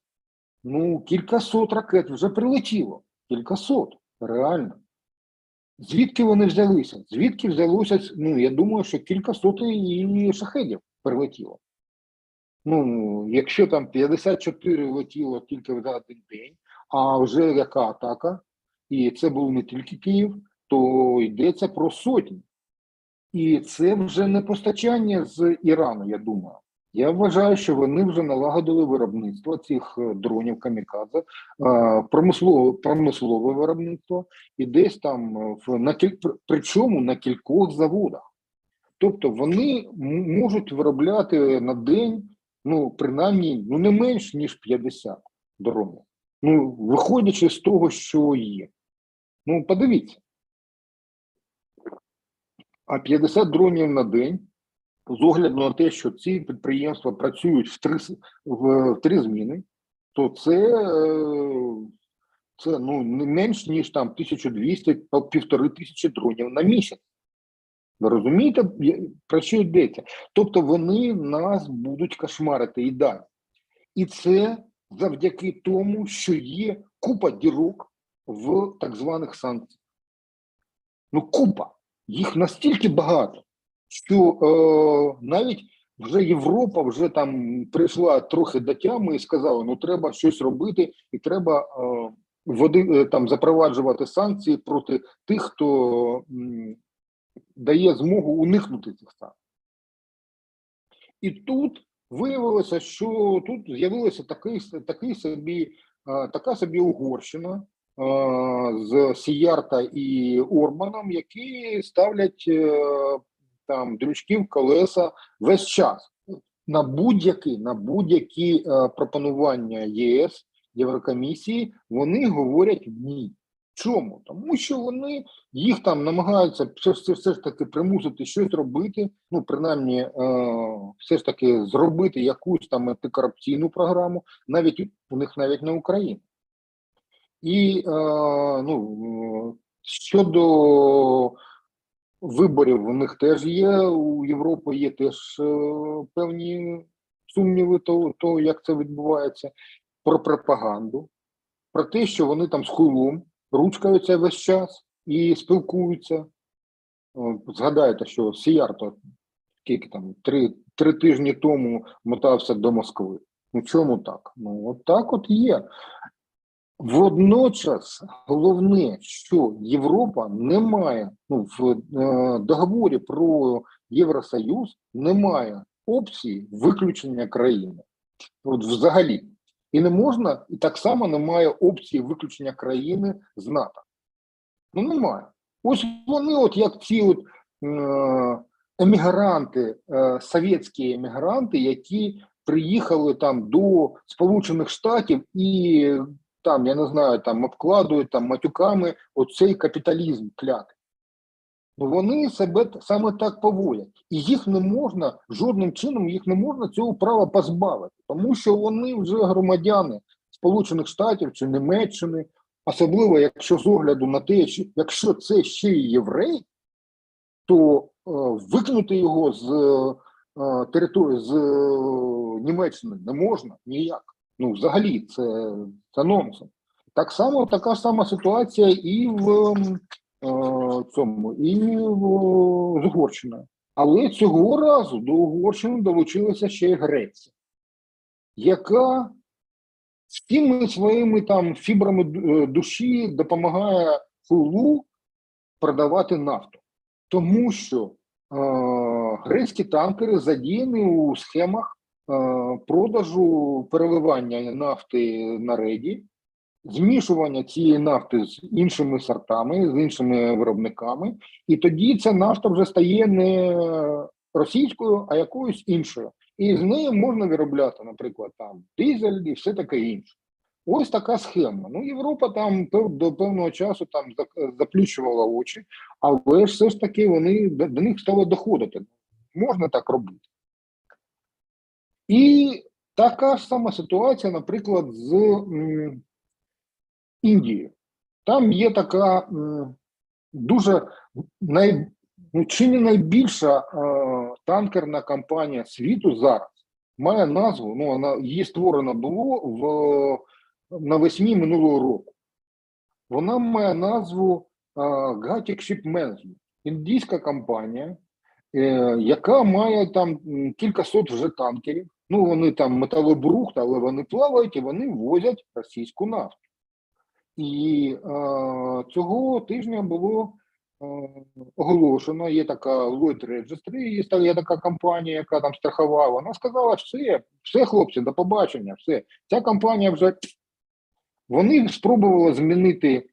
Кількасот ракет вже прилетіло. Кількасот, реально. Звідки вони взялися? Звідки взялося, я думаю, що кількасот і шахедів прилетіло. Якщо там 54 летіло тільки за один день, а вже яка атака, і це був не тільки Київ, то йдеться про сотні. І це вже не постачання з Ірану, я думаю. Я вважаю, що вони вже налагодили виробництво цих дронів камікадзе, промислове виробництво, і десь там, причому на кількох заводах. Тобто вони можуть виробляти на день, принаймні, не менш, ніж 50 дронів. Виходячи з того, що є. Подивіться. А 50 дронів на день, з огляду на те, що ці підприємства працюють в 3 зміни, то це не менш, ніж 1200-1500 дронів на місяць. Ви розумієте, про що йдеться? Тобто вони нас будуть кошмарити і далі. І це завдяки тому, що є купа дірок в так званих санкціях. Ну, купа. Їх настільки багато, що навіть вже Європа вже там прийшла трохи до тями і сказала, ну треба щось робити і треба там запроваджувати санкції проти тих, хто дає змогу уникнути цих санкцій. І тут виявилося, що тут з'явилася така собі Угорщина з Сіярта і Орбаном, які ставлять там дрючки в колеса весь час на будь-які пропонування ЄС, Єврокомісії, вони говорять ні. Чому? Тому що вони їх там намагаються все ж таки примусити щось робити, ну принаймні все ж таки зробити якусь там антикорупційну програму, навіть у них навіть не Україна. І щодо виборів, у них теж є, у Європи є теж певні сумніви того, як це відбувається, про пропаганду, про те, що вони там з хуйлом ручкаються весь час і спілкуються. Згадайте, що Сіярто скільки там, три тижні тому мотався до Москви. Ну чому так? Ну от так от є. Водночас головне, що Європа не має, в договорі про Євросоюз немає опції виключення країни. От взагалі. І не можна, і так само немає опції виключення країни з НАТО. Ну немає. Ось вони, от як ці от емігранти, совєтські емігранти, які приїхали там до Сполучених Штатів і там, я не знаю, там обкладують там матюками оцей капіталізм клятий. Ну вони себе саме так поводять. І їх не можна, жодним чином їх не можна цього права позбавити. Тому що вони вже громадяни Сполучених Штатів чи Німеччини, особливо якщо з огляду на те, що якщо це ще й єврей, то викинути його з території, з Німеччини не можна ніяк. Ну, взагалі, це нонсенс. Так само, така ж сама ситуація і з Угорщиною. Але цього разу до Угорщини долучилася ще й Греція, яка всіми своїми там фібрами душі допомагає хуйлу продавати нафту. Тому що грецькі танкери задіяні у схемах продажу, переливання нафти на реді, змішування цієї нафти з іншими сортами, з іншими виробниками, і тоді ця нафта вже стає не російською, а якоюсь іншою. І з нею можна виробляти, наприклад, там дизель і все таке інше. Ось така схема. Ну, Європа там до певного часу там заплющувала очі, але все ж таки вони до них стало доходити. Можна так робити. І така ж сама ситуація, наприклад, з Індією. Там є така дуже чи не найбільша танкерна компанія світу зараз. Має назву, її створено було навесні минулого року. Вона має назву Gatic Ship Management. Індійська компанія, яка має там кількасот вже танкерів. Ну, вони там металобрухт, але вони плавають і вони возять російську нафту. І цього тижня було оголошено, є така Lloyd Register, є така компанія, яка там страхувала. Вона сказала, все, хлопці, до побачення, все. Ця компанія вже, вони спробували змінити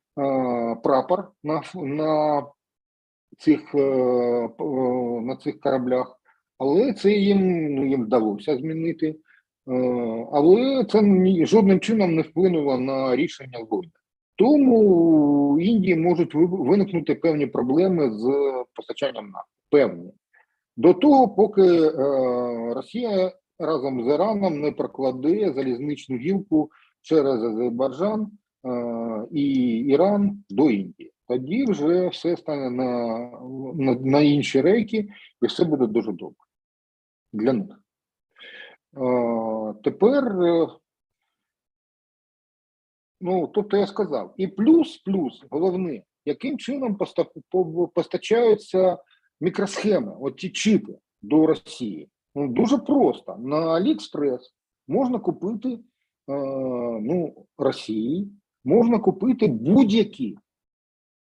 прапор на цих кораблях, але це їм вдалося змінити. Але це жодним чином не вплинуло на рішення Lloyd. Тому у Індії можуть виникнути певні проблеми з постачанням нафти. Певні. До того, поки Росія разом з Іраном не прокладе залізничну гілку через Азербайджан і Іран до Індії. тоді вже все стане на інші рейки, і все буде дуже добре для них. Тепер, ну, тобто я сказав, і плюс, головне, яким чином постачаються мікросхеми, от ті чіпи до Росії. Ну, дуже просто. На AliExpress можна купити, ну, Росії, можна купити будь-які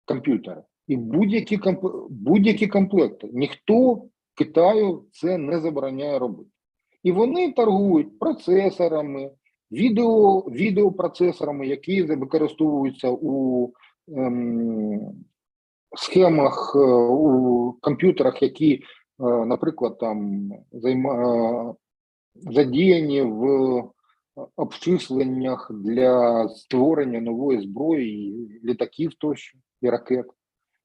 комп'ютери і будь-які комплекти. Ніхто Китаю це не забороняє робити. І вони торгують процесорами, відеопроцесорами, які використовуються у схемах, у комп'ютерах, які, наприклад, там задіяні в обчисленнях для створення нової зброї, літаків тощо і ракет.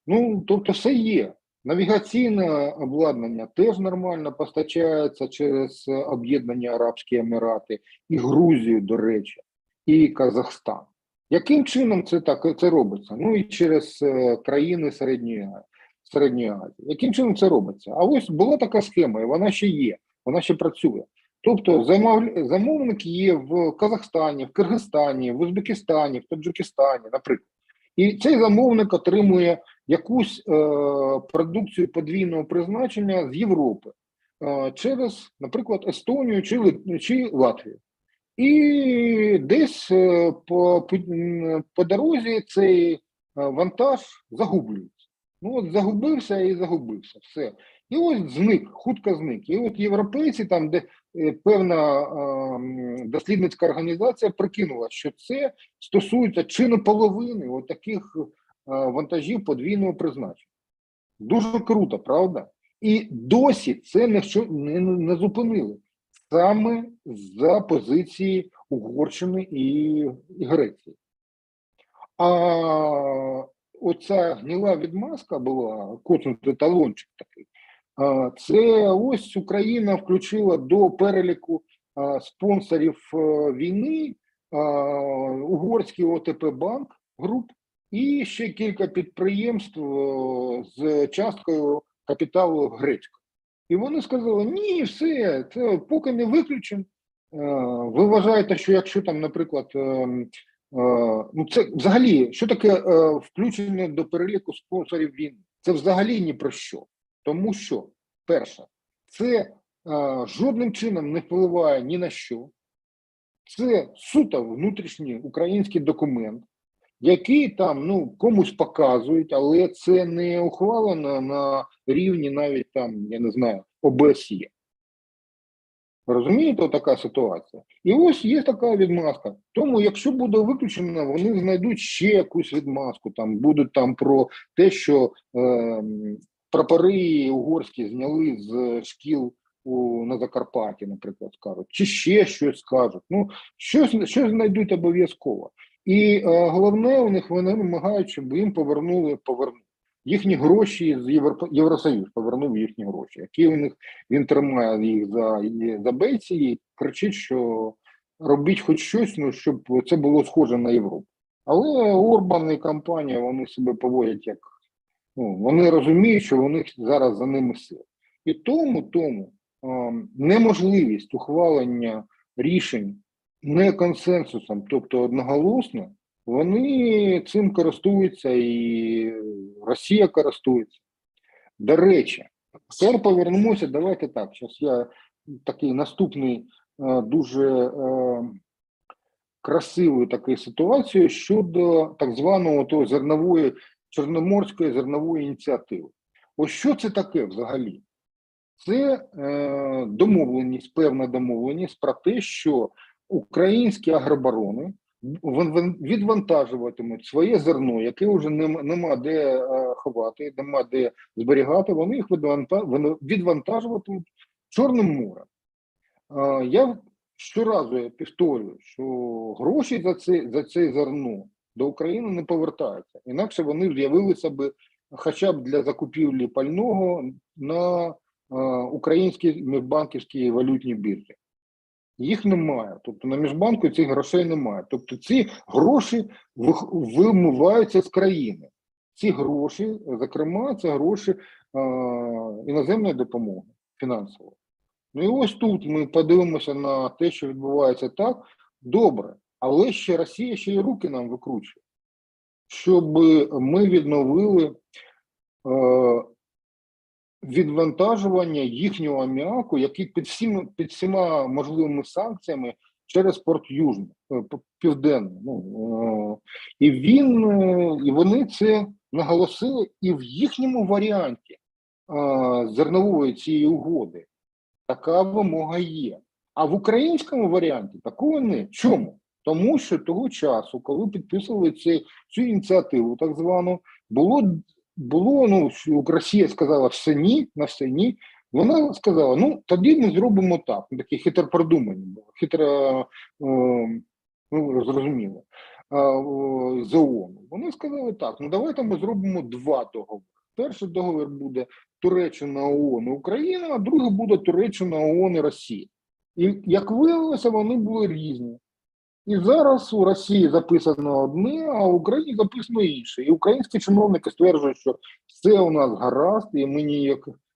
Ну, тобто все є. Навігаційне обладнання теж нормально постачається через Об'єднані Арабські Емірати і Грузію, до речі, і Казахстан. Яким чином це робиться? Ну і через країни Середньої Азії. Яким чином це робиться? А ось була така схема, і вона ще є, вона ще працює. Тобто замовник є в Казахстані, в Киргизстані, в Узбекистані, в Таджикистані, наприклад. І цей замовник отримує якусь продукцію подвійного призначення з Європи через, наприклад, Естонію чи Латвію. І десь по дорозі цей вантаж загублюється. Ну от загубився і загубився, все. І ось зник, хутко зник. І от європейці, там, де певна дослідницька організація прикинула, що це стосується чи не половини от таких вантажів подвійного призначення. Дуже круто, правда? І досі це не зупинили. Саме за позиції Угорщини і Греції. А оця гніла відмазка була, коцнутий талончик такий, це ось Україна включила до переліку спонсорів війни угорський ОТП банк груп і ще кілька підприємств з часткою капіталу грецького. І вони сказали, ні, все, це поки не виключимо. Ви вважаєте, що якщо там, наприклад, ну це взагалі, що таке включення до переліку спонсорів війни? Це взагалі ні про що. Тому що, перше, це жодним чином не впливає ні на що. Це суто внутрішній український документ, який там, ну, комусь показують, але це не ухвалено на рівні навіть там, я не знаю, ОБСЄ. Розумієте, така ситуація? І ось є така відмазка. Тому, якщо буде виключено, вони знайдуть ще якусь відмазку. Там будуть там про те, що прапори угорські зняли з шкіл на Закарпатті, наприклад, скажуть. Чи ще щось скажуть. Ну, щось знайдуть обов'язково. І головне у них, вони вимагають, щоб їм повернули їхні гроші з Євросоюз, повернув їхні гроші. Які у них, він тримає їх за бейці і кричить, що робіть хоч щось, ну, щоб це було схоже на Європу. Але Орбан і компанія, вони себе поводять як, ну, вони розуміють, що у них зараз за ними сила. І тому неможливість ухвалення рішень не консенсусом, тобто одноголосно, вони цим користуються і Росія користується. До речі, тепер повернемося, давайте так, зараз я такий наступний дуже красивою такою ситуацією щодо так званого того Чорноморської зернової ініціативи. Ось що це таке взагалі? Це домовленість, певна домовленість про те, що українські агробарони відвантажуватимуть своє зерно, яке вже нема де ховати, нема де зберігати, вони їх відвантажуватимуть Чорним морем. Я щоразу повторюю, що гроші за це зерно до України не повертаються. Інакше вони з'явилися б хоча б для закупівлі пального на українській міжбанківській валютній біржі. Їх немає, тобто на міжбанку цих грошей немає. Тобто ці гроші вимиваються з країни. ці гроші, зокрема, це гроші іноземної допомоги фінансової. Ну і ось тут ми подивимося на те, що відбувається так, добре, але ще Росія ще й руки нам викручує, щоб ми відновили відвантажування їхнього аміаку, який під всіма можливими санкціями через порт Южний, Південний. І вони це наголосили і в їхньому варіанті зернової цієї угоди. Така вимога є. А в українському варіанті такого не. Чому? Тому що того часу, коли підписували цю ініціативу, так звану, було, Росія сказала все ні, на все ні. Вона сказала, тоді ми зробимо так. Такі хитро продумані було, зрозуміло, з ООН. Вони сказали так, давайте ми зробимо два договори. Перший договір буде Туреччина, ООН і Україна, а другий буде Туреччина, ООН і Росія. І, як виявилося, вони були різні. І зараз у Росії записано одне, а в Україні записано інше. І українські чиновники стверджують, що все у нас гаразд, і ми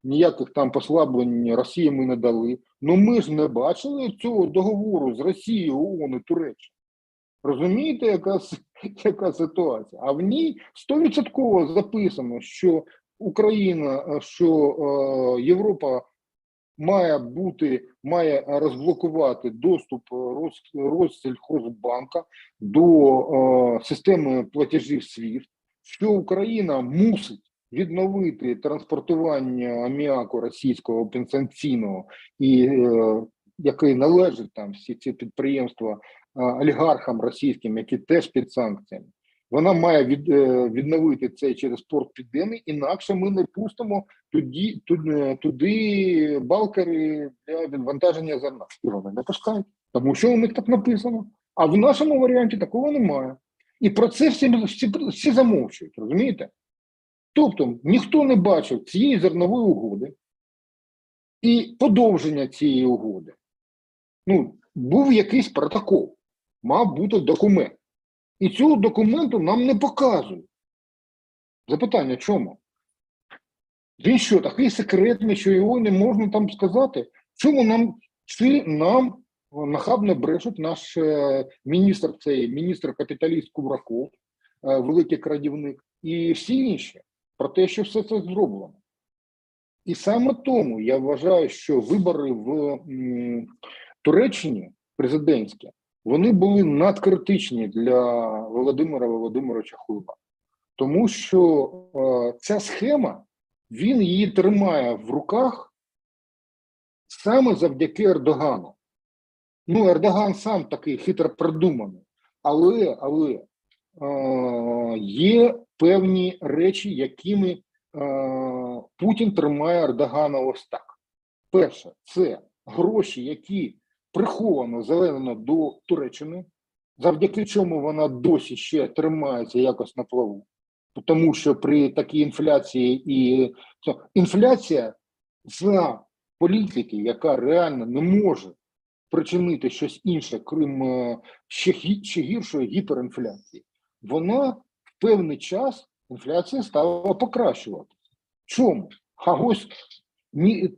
ніяких там послаблень Росії ми не дали. Ну ми ж не бачили цього договору з Росією, ООН і Туреччиною. Розумієте, яка ситуація? А в ній 100% записано, що Україна, що Європа має розблокувати доступ Россельхозбанка до системи платежів SWIFT, що Україна мусить відновити транспортування аміаку російського підсанкційного, який належить там всі ці підприємства олігархам російським, які теж під санкціями. Вона має відновити це через порт Південний, інакше ми не пустимо туди балкери для відвантаження зерна. І вони не пускають, тому що у них так написано. А в нашому варіанті такого немає. І про це всі замовчують, розумієте? Тобто ніхто не бачив цієї зернової угоди і подовження цієї угоди. Був якийсь протокол, мав бути документ. І цього документу нам не показують. Запитання, чому? Він що, такий секретний, що його не можна там сказати? Чому нам нахабно брешуть наш міністр капіталіст Кубраков, великий крадівник, і всі інші, про те, що все це зроблено. І саме тому я вважаю, що вибори в Туреччині президентські, вони були надкритичні для Володимира Володимировича Хуйла. Тому що ця схема, він її тримає в руках саме завдяки Ердогану. Ердоган сам такий хитро продуманий, але є певні речі, якими Путін тримає Ердогана ось так. Перше, це гроші, які приховано заведено до Туреччини, завдяки чому вона досі ще тримається якось на плаву. Тому що при такій інфляції інфляція за політики, яка реально не може причинити щось інше, крім ще гіршої гіперінфляції, вона в певний час інфляція стала покращуватися. Чому? А ось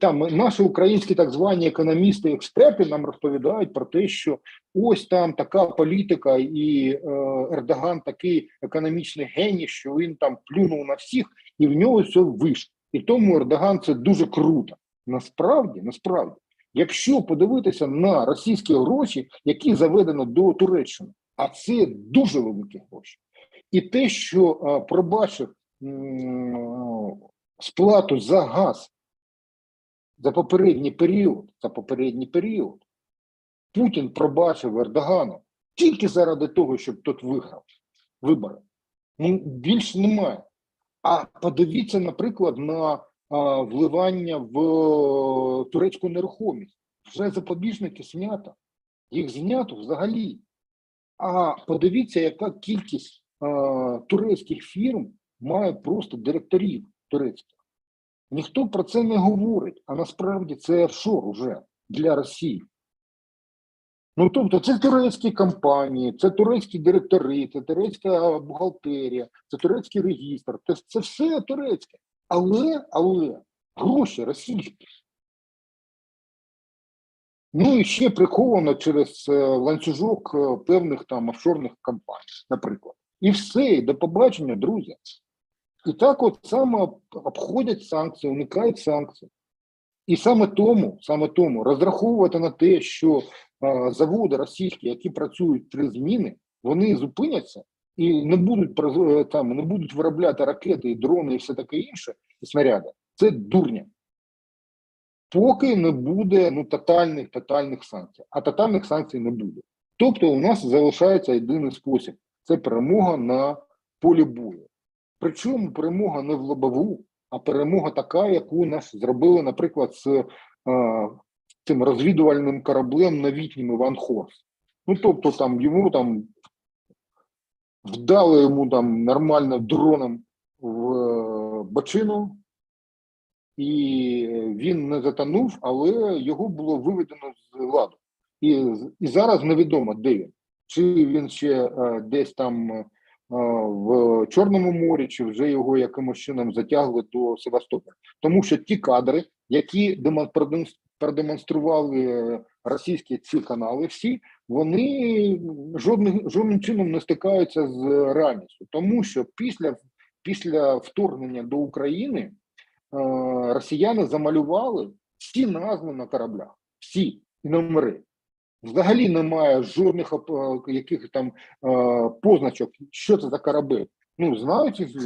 там наші українські так звані економісти, експерти нам розповідають про те, що ось там така політика і Ердоган такий економічний геній, що він там плюнув на всіх і в нього все вийшло. І тому Ердоган це дуже круто. Насправді, якщо подивитися на російські гроші, які заведено до Туреччини, а це дуже великі гроші. І те, що пробачив сплату за газ за попередній період, Путін пробачив Ердогану тільки заради того, щоб тот виграв вибори. Більше немає. А подивіться, наприклад, на вливання в турецьку нерухомість. Вже запобіжники знято. Їх знято взагалі. А подивіться, яка кількість турецьких фірм має просто директорів турецьких. Ніхто про це не говорить, а насправді це офшор уже для Росії. Ну, тобто, це турецькі компанії, це турецькі директори, це турецька бухгалтерія, це турецький регістр, це все турецьке. Але гроші російські. Ну і ще приховано через ланцюжок певних там офшорних компаній, наприклад. І все, і до побачення, друзі. І так от саме обходять санкції, уникають санкцій. І саме тому розраховувати на те, що заводи російські, які працюють 3 зміни, вони зупиняться і не будуть виробляти ракети, і дрони, і все таке інше, і снаряди. Це дурня. Поки не буде тотальних санкцій. А тотальних санкцій не буде. Тобто у нас залишається єдиний спосіб – це перемога на полі бою. Причому перемога не в лобову, а перемога така, яку нас зробили, наприклад, з цим розвідувальним кораблем новітнім Іван Хорс. Ну, тобто, там йому там вдали нормально дроном в бочину, і він не затонув, але його було виведено з ладу. І зараз невідомо, де він. Чи він ще десь там в Чорному морі, чи вже його якимось чином затягли до Севастополя. Тому що ті кадри, які продемонстрували російські ці канали всі, вони жодним чином не стикаються з реальністю. Тому що після вторгнення до України росіяни замалювали всі назви на кораблях, всі номери. Взагалі немає жодних яких там позначок, що це за корабель. Ну,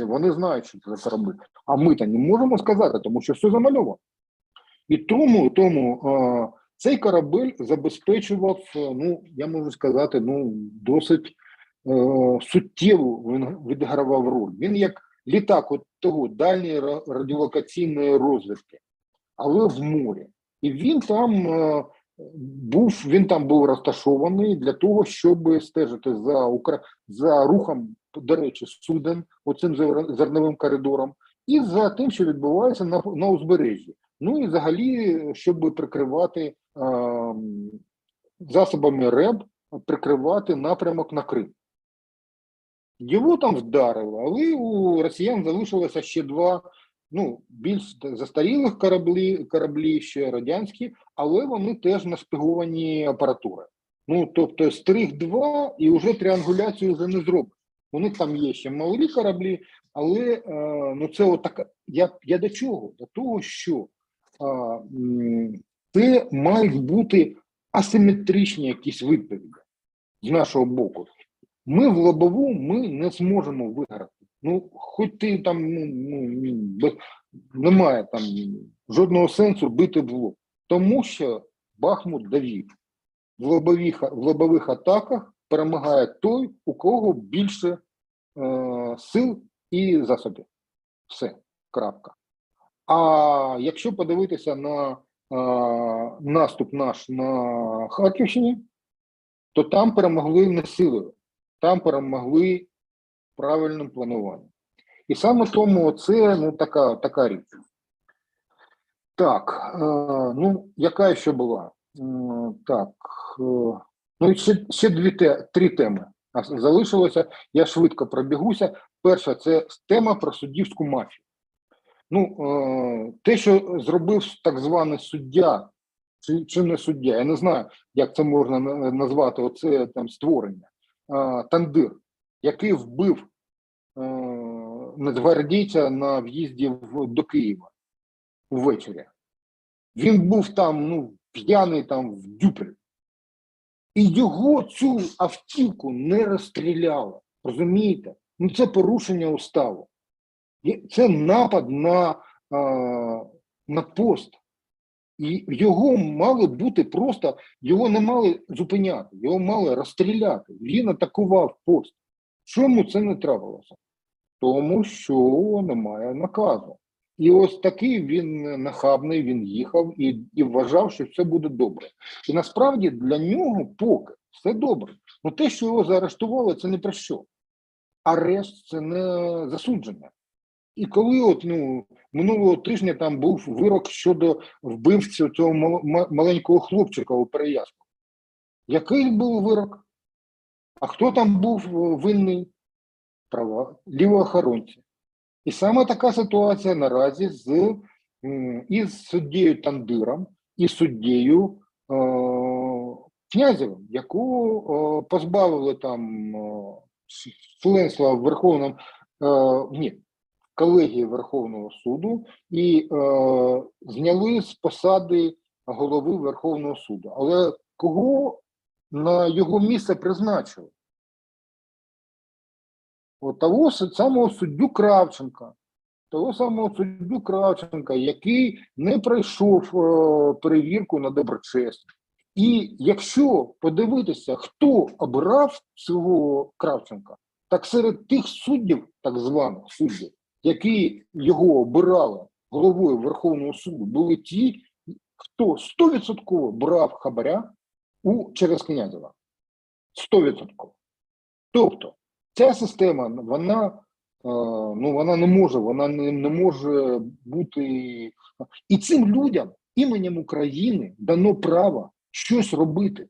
вони знають, що це за корабель. А ми-то не можемо сказати, тому що все замальовано. І тому цей корабель забезпечував, я можу сказати, досить суттєву він відігравав роль. Він як літак того дальньої радіолокаційної розвідки, але в морі. І він там був розташований для того, щоб стежити за рухом, до речі, суден, оцим зерновим коридором, і за тим, що відбувається на узбережжі. Ну і взагалі, щоб прикривати засобами РЕБ, прикривати напрямок на Крим. Його там вдарило, але у росіян залишилося ще 2 більш застарілих кораблі, ще радянські, але вони теж нашпиговані апаратури. Тобто стриг 2 і вже тріангуляцію вже не зробиш. У них там є ще малі кораблі, але це отака. Я до чого? До того, що це мають бути асиметричні якісь відповіді з нашого боку. Ми в лобову не зможемо виграти. Хоч ти там немає там жодного сенсу бити в лоб. Тому що Бахмут довів. В лобових атаках перемагає той, у кого більше сил і засобів. Все. Крапка. А якщо подивитися на наступ наш на Харківщині, то там перемогли не силою. Там перемогли правильним плануванням. І саме тому це така річ. Так, яка ще була? Так, ще 3 теми залишилося. Я швидко пробігуся. Перша – це тема про суддівську мафію. Те, що зробив так званий суддя, чи не суддя, я не знаю, як це можна назвати, оце там створення, Тандир, який вбив нацгвардійця на в'їзді до Києва ввечері. Він був там, п'яний там в дюпрі. І його цю автівку не розстріляли. Розумієте? Це порушення уставу. Це напад на пост. І його мали бути просто, його не мали зупиняти, його мали розстріляти. Він атакував пост. Чому це не трапилося? Тому що немає наказу. І ось такий він нахабний, він їхав і вважав, що все буде добре. І насправді для нього поки все добре. Те, що його заарештували, це не про що. Арешт – це не засудження. І коли минулого тижня там був вирок щодо вбивця цього маленького хлопчика у Переяславі. Який був вирок? А хто там був винний? Права лівоохоронці. І саме така ситуація наразі із суддєю Тандиром і суддєю Князєвим, яку позбавили там членства в Верховному ні, колегії Верховного суду і зняли з посади голови Верховного суду. Але кого на його місце призначили? От того самого суддю Кравченка, який не пройшов перевірку на доброчесність. І якщо подивитися, хто обирав цього Кравченка, так серед тих суддів, так званих суддів, які його обирали головою Верховного суду, були ті, хто 100% брав хабаря через Князєва. 100%. Тобто, ця система, вона не може бути. І цим людям іменем України дано право щось робити.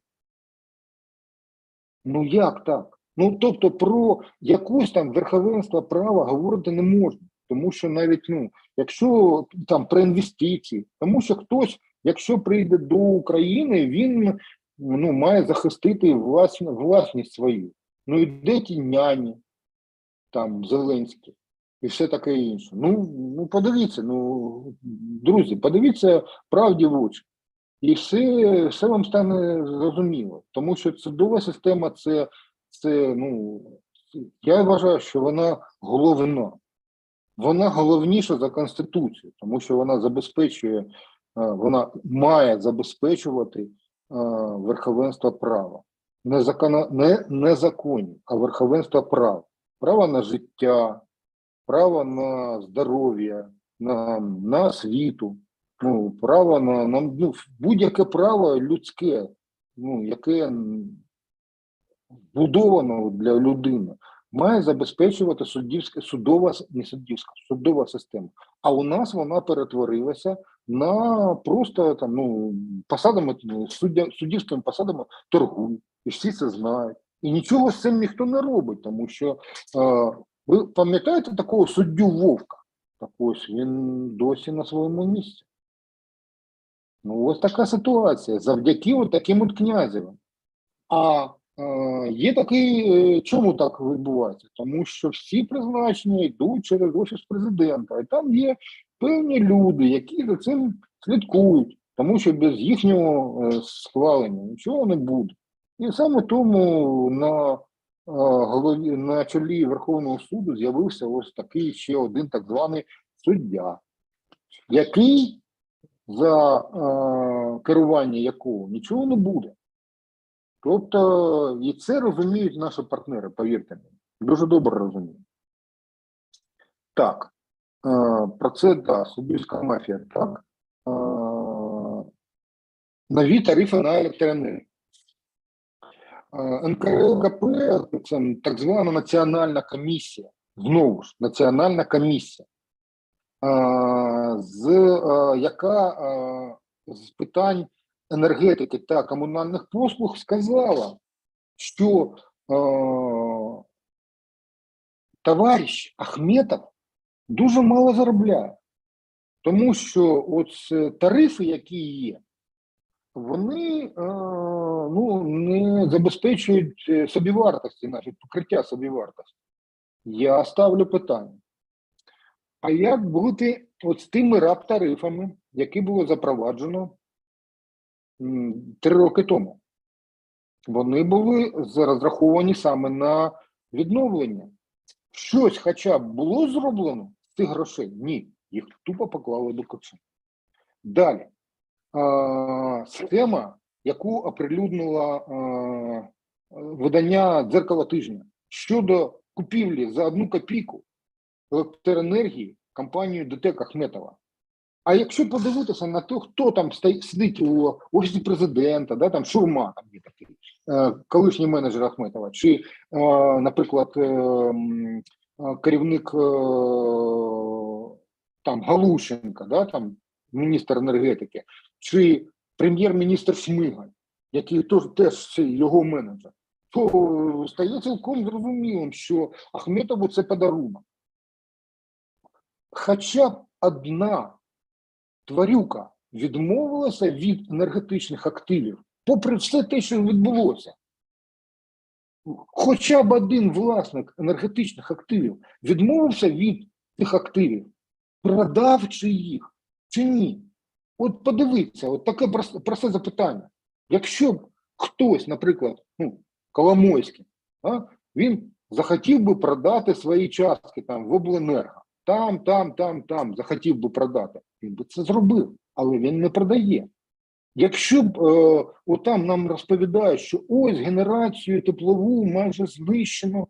Ну як так? Ну тобто про якусь там верховенство права говорити не можна. Тому що навіть, якщо там про інвестиції, тому що хтось, якщо прийде до України, він має захистити власність свою. Ну і де ті няні, там, Зеленські і все таке інше. Ну подивіться, друзі, подивіться правді в очі. І все вам стане зрозуміло. Тому що судова система я вважаю, що вона головна. Вона головніша за Конституцію, тому що вона має забезпечувати верховенство права. Не законів, а верховенство права. Право на життя, право на здоров'я, на освіту, право на будь-яке право людське, яке вбудовано для людини, має забезпечувати судова система. А у нас вона перетворилася на просто посадами, суддівськими посадами торгують. І всі це знають. І нічого з цим ніхто не робить, тому що ви пам'ятаєте такого суддю Вовка? Так ось він досі на своєму місці. Ось така ситуація, завдяки таким Князєвим. А є такий, чому так відбувається? Тому що всі призначення йдуть через Офіс Президента. І там є певні люди, які за цим слідкують, тому що без їхнього схвалення нічого не буде. І саме тому на чолі Верховного суду з'явився ось такий ще один так званий суддя, який за керування якого нічого не буде. Тобто, і це розуміють наші партнери, повірте мені. Дуже добре розуміють. Так, про це, суддівська мафія, так. Нові тарифи на електроенергію. НКРЕКП – це так звана національна комісія, знову ж, національна комісія, яка з питань енергетики та комунальних послуг сказала, що товариш Ахметов дуже мало заробляє, тому що тарифи, які є, вони не забезпечують собівартості, навіть покриття собівартості. Я ставлю питання. А як бути з тими РАП-тарифами, які було запроваджено 3 роки тому? Вони були розраховані саме на відновлення. Щось хоча б було зроблено з цих грошей? Ні, їх тупо поклали до кишені. Далі. Схема, яку оприлюднила видання «Дзеркало тижня» щодо купівлі за 1 копійку електроенергії компанією ДТЕК Ахметова. А якщо подивитися на те, хто там сидить у Офісі Президента, там Шурма, там є такий, колишній менеджер Ахметова, чи, наприклад, керівник там Галущенка, там міністр енергетики, чи прем'єр-міністр Шмигаль. який теж його менеджер, то стає цілком зрозумілим, що Ахметову це подарунок. Хоча б одна тварюка відмовилася від енергетичних активів, попри все те, що відбулося. Хоча б один власник енергетичних активів відмовився від цих активів, продав чи їх, чи ні. От подивіться, от таке просте запитання. Якщо б хтось, наприклад, Коломойський, він захотів би продати свої частки там в обленерго, там, захотів би продати, він би це зробив, але він не продає. Якщо б отам нам розповідають, що ось генерацію теплову майже знищено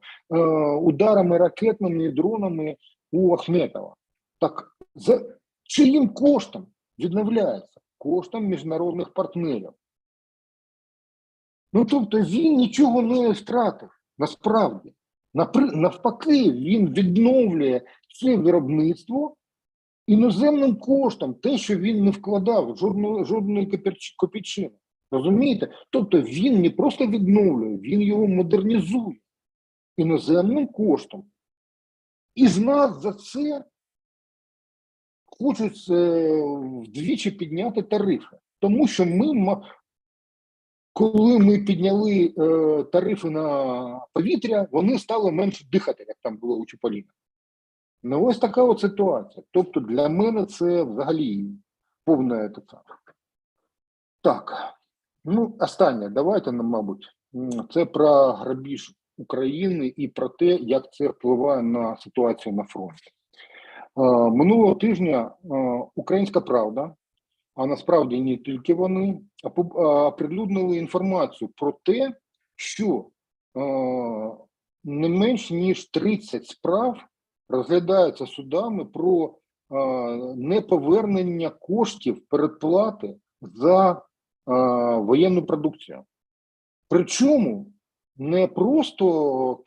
ударами ракетними і дронами у Ахметова, так за чиїм коштом відновляється? Коштом міжнародних партнерів. Ну, тобто він нічого не втратив, насправді. Навпаки, він відновлює це виробництво іноземним коштом, те, що він не вкладав жодної копійчини. Розумієте? Тобто він не просто відновлює, він його модернізує іноземним коштом. І з нас за це хочуть вдвічі підняти тарифи. Тому що коли ми підняли тарифи на повітря, вони стали менше дихати, як там було у Чаполіна. Ну, ось така от ситуація. Тобто для мене це взагалі повне це. Так, останнє, давайте, мабуть, це про грабіж України і про те, як це впливає на ситуацію на фронті. Минулого тижня Українська Правда, а насправді не тільки вони, оприлюднили інформацію про те, що не менш ніж 30 справ розглядаються судами про неповернення коштів передплати за воєнну продукцію. Причому не просто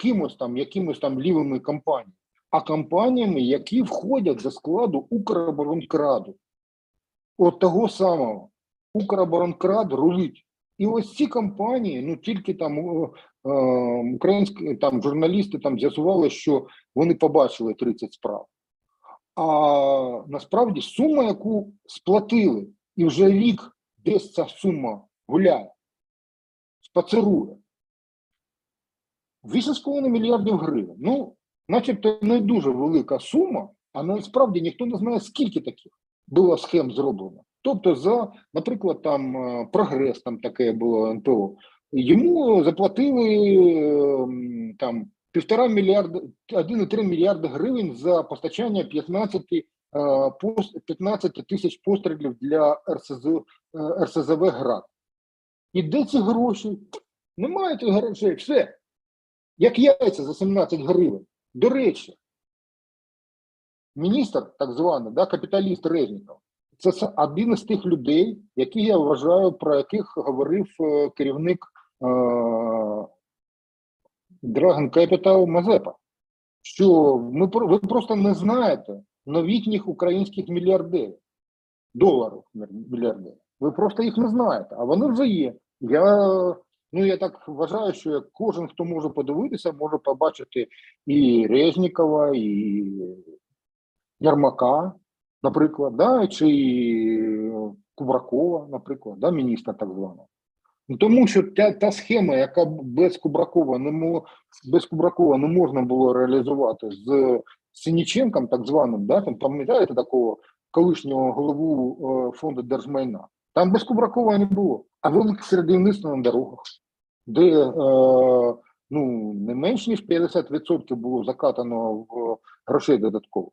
якимось там лівими компаніями, а компаніями, які входять до складу Укроборонкраду. От того самого. Укроборонкрад рулить. І ось ці компанії, тільки там українські журналісти з'ясували, що вони побачили 30 справ. А насправді сума, яку сплатили, і вже рік десь ця сума гуляє, спацерує, 8,5 мільярдів гривень. Начебто не дуже велика сума, а насправді ніхто не знає, скільки таких було схем зроблено. Тобто наприклад, прогрес, таке було НПО, йому заплатили 1,5 мільярда, 1,3 мільярда гривень за постачання 15 тисяч пострілів для РСЗВ «Град». І де ці гроші? Немає цих грошей, все. Як яйця за 17 гривень. До речі, міністр, так званий, капіталіст Резніков, це один із тих людей, які я вважаю, про яких говорив керівник Dragon Capital Мазепа, що ви просто не знаєте новітніх українських мільярдерів, доларів мільярдерів. Ви просто їх не знаєте, а вони вже є. Я так вважаю, що кожен, хто може подивитися, може побачити і Резнікова, і Ярмака, наприклад, чи Кубракова, наприклад, міністра так званого. Тому що та схема, яка без Кубракова не можна було реалізувати з Синіченком, так званим, пам'ятаєте такого колишнього голову фонду держмайна, там без Кубракова не було, а велике середівництво на дорогах, де не менш ніж 50% було закатано в грошей додатково.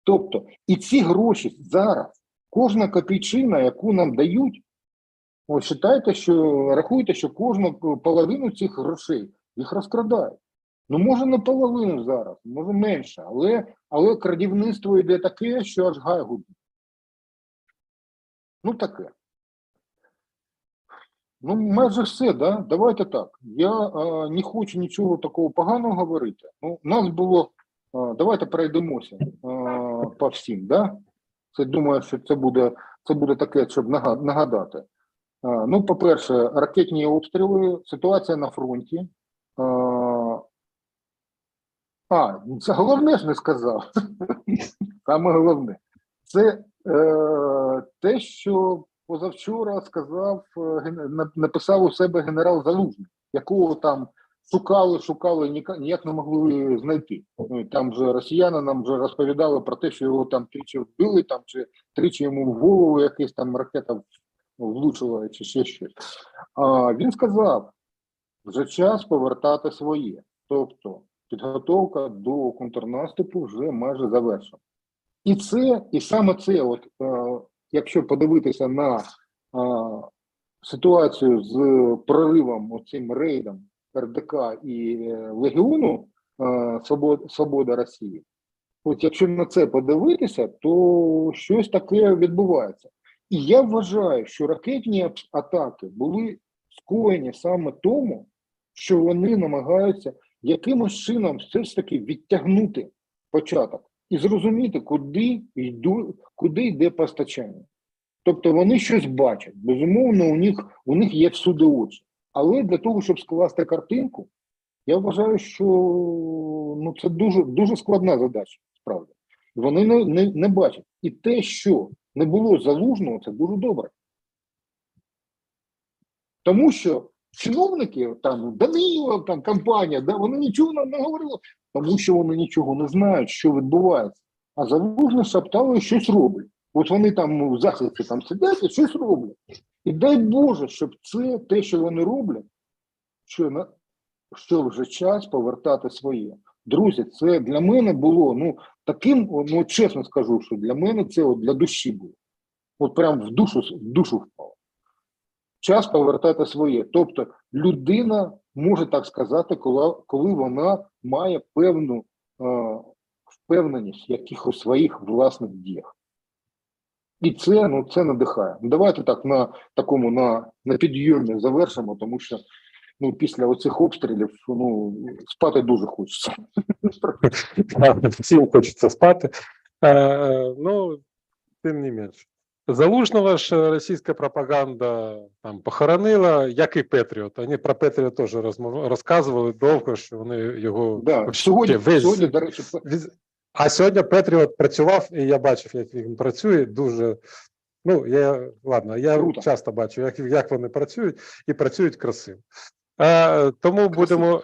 Тобто, і ці гроші зараз, кожна копійчина, яку нам дають, рахуйте, що кожну половину цих грошей їх розкрадають. Може не половину зараз, може менше, але крадівництво йде таке, що аж гай гудить. Таке. Майже все, да? Давайте так. Я не хочу нічого такого поганого говорити. Нас було, давайте пройдемося по всім, да? Це, думаю, що це буде таке, щоб нагадати. Ну, по-перше, ракетні обстріли, ситуація на фронті. Це головне ж не сказав. Саме головне. Це те, що позавчора сказав, написав у себе генерал Залужний, якого там шукали, ніяк не могли знайти. Ну, там же росіяни нам вже розповідали про те, що його там тричі вбили, там, чи тричі йому в голову якась там ракета влучила, чи ще щось. Він сказав, вже час повертати своє. Тобто підготовка до контрнаступу вже майже завершена. І саме це, от, якщо подивитися на ситуацію з проривом, оцим рейдом РДК і Легіону Свобода Росії, от якщо на це подивитися, то щось таке відбувається. І я вважаю, що ракетні атаки були скоєні саме тому, що вони намагаються якимось чином все ж таки відтягнути початок і зрозуміти, куди йде постачання. Тобто вони щось бачать. Безумовно, у них є всюди очі. Але для того, щоб скласти картинку, я вважаю, що це дуже складна задача, справді. Вони не бачать. І те, що не було Залужного, це дуже добре. Тому що чиновники, там, Данилов, там, компанія, вони нічого не говорили, тому що вони нічого не знають, що відбувається. А Залужний шептали, щось роблять. От вони там в захисті там сидять і щось роблять. І дай Боже, щоб це те, що вони роблять, що вже час повертати своє. Друзі, це для мене було, таким, чесно скажу, що для мене це от для душі було. От прям в душу впало. Час повертати своє. Тобто людина може так сказати, коли вона має певну впевненість в якихось своїх власних діях. І це надихає. Давайте так на підйомі завершимо, тому що після оцих обстрілів спати дуже хочеться. Всім хочеться спати. Тим не менше. Залужного ж російська пропаганда там похоронила, як і Петріот. Вони про Петріот теж розказували довго, що вони його... Да. Сьогодні, до речі... А сьогодні Петріот працював, і я бачив, як він працює, дуже... я Круто. Часто бачу, як вони працюють, і працюють красиво. Тому будемо...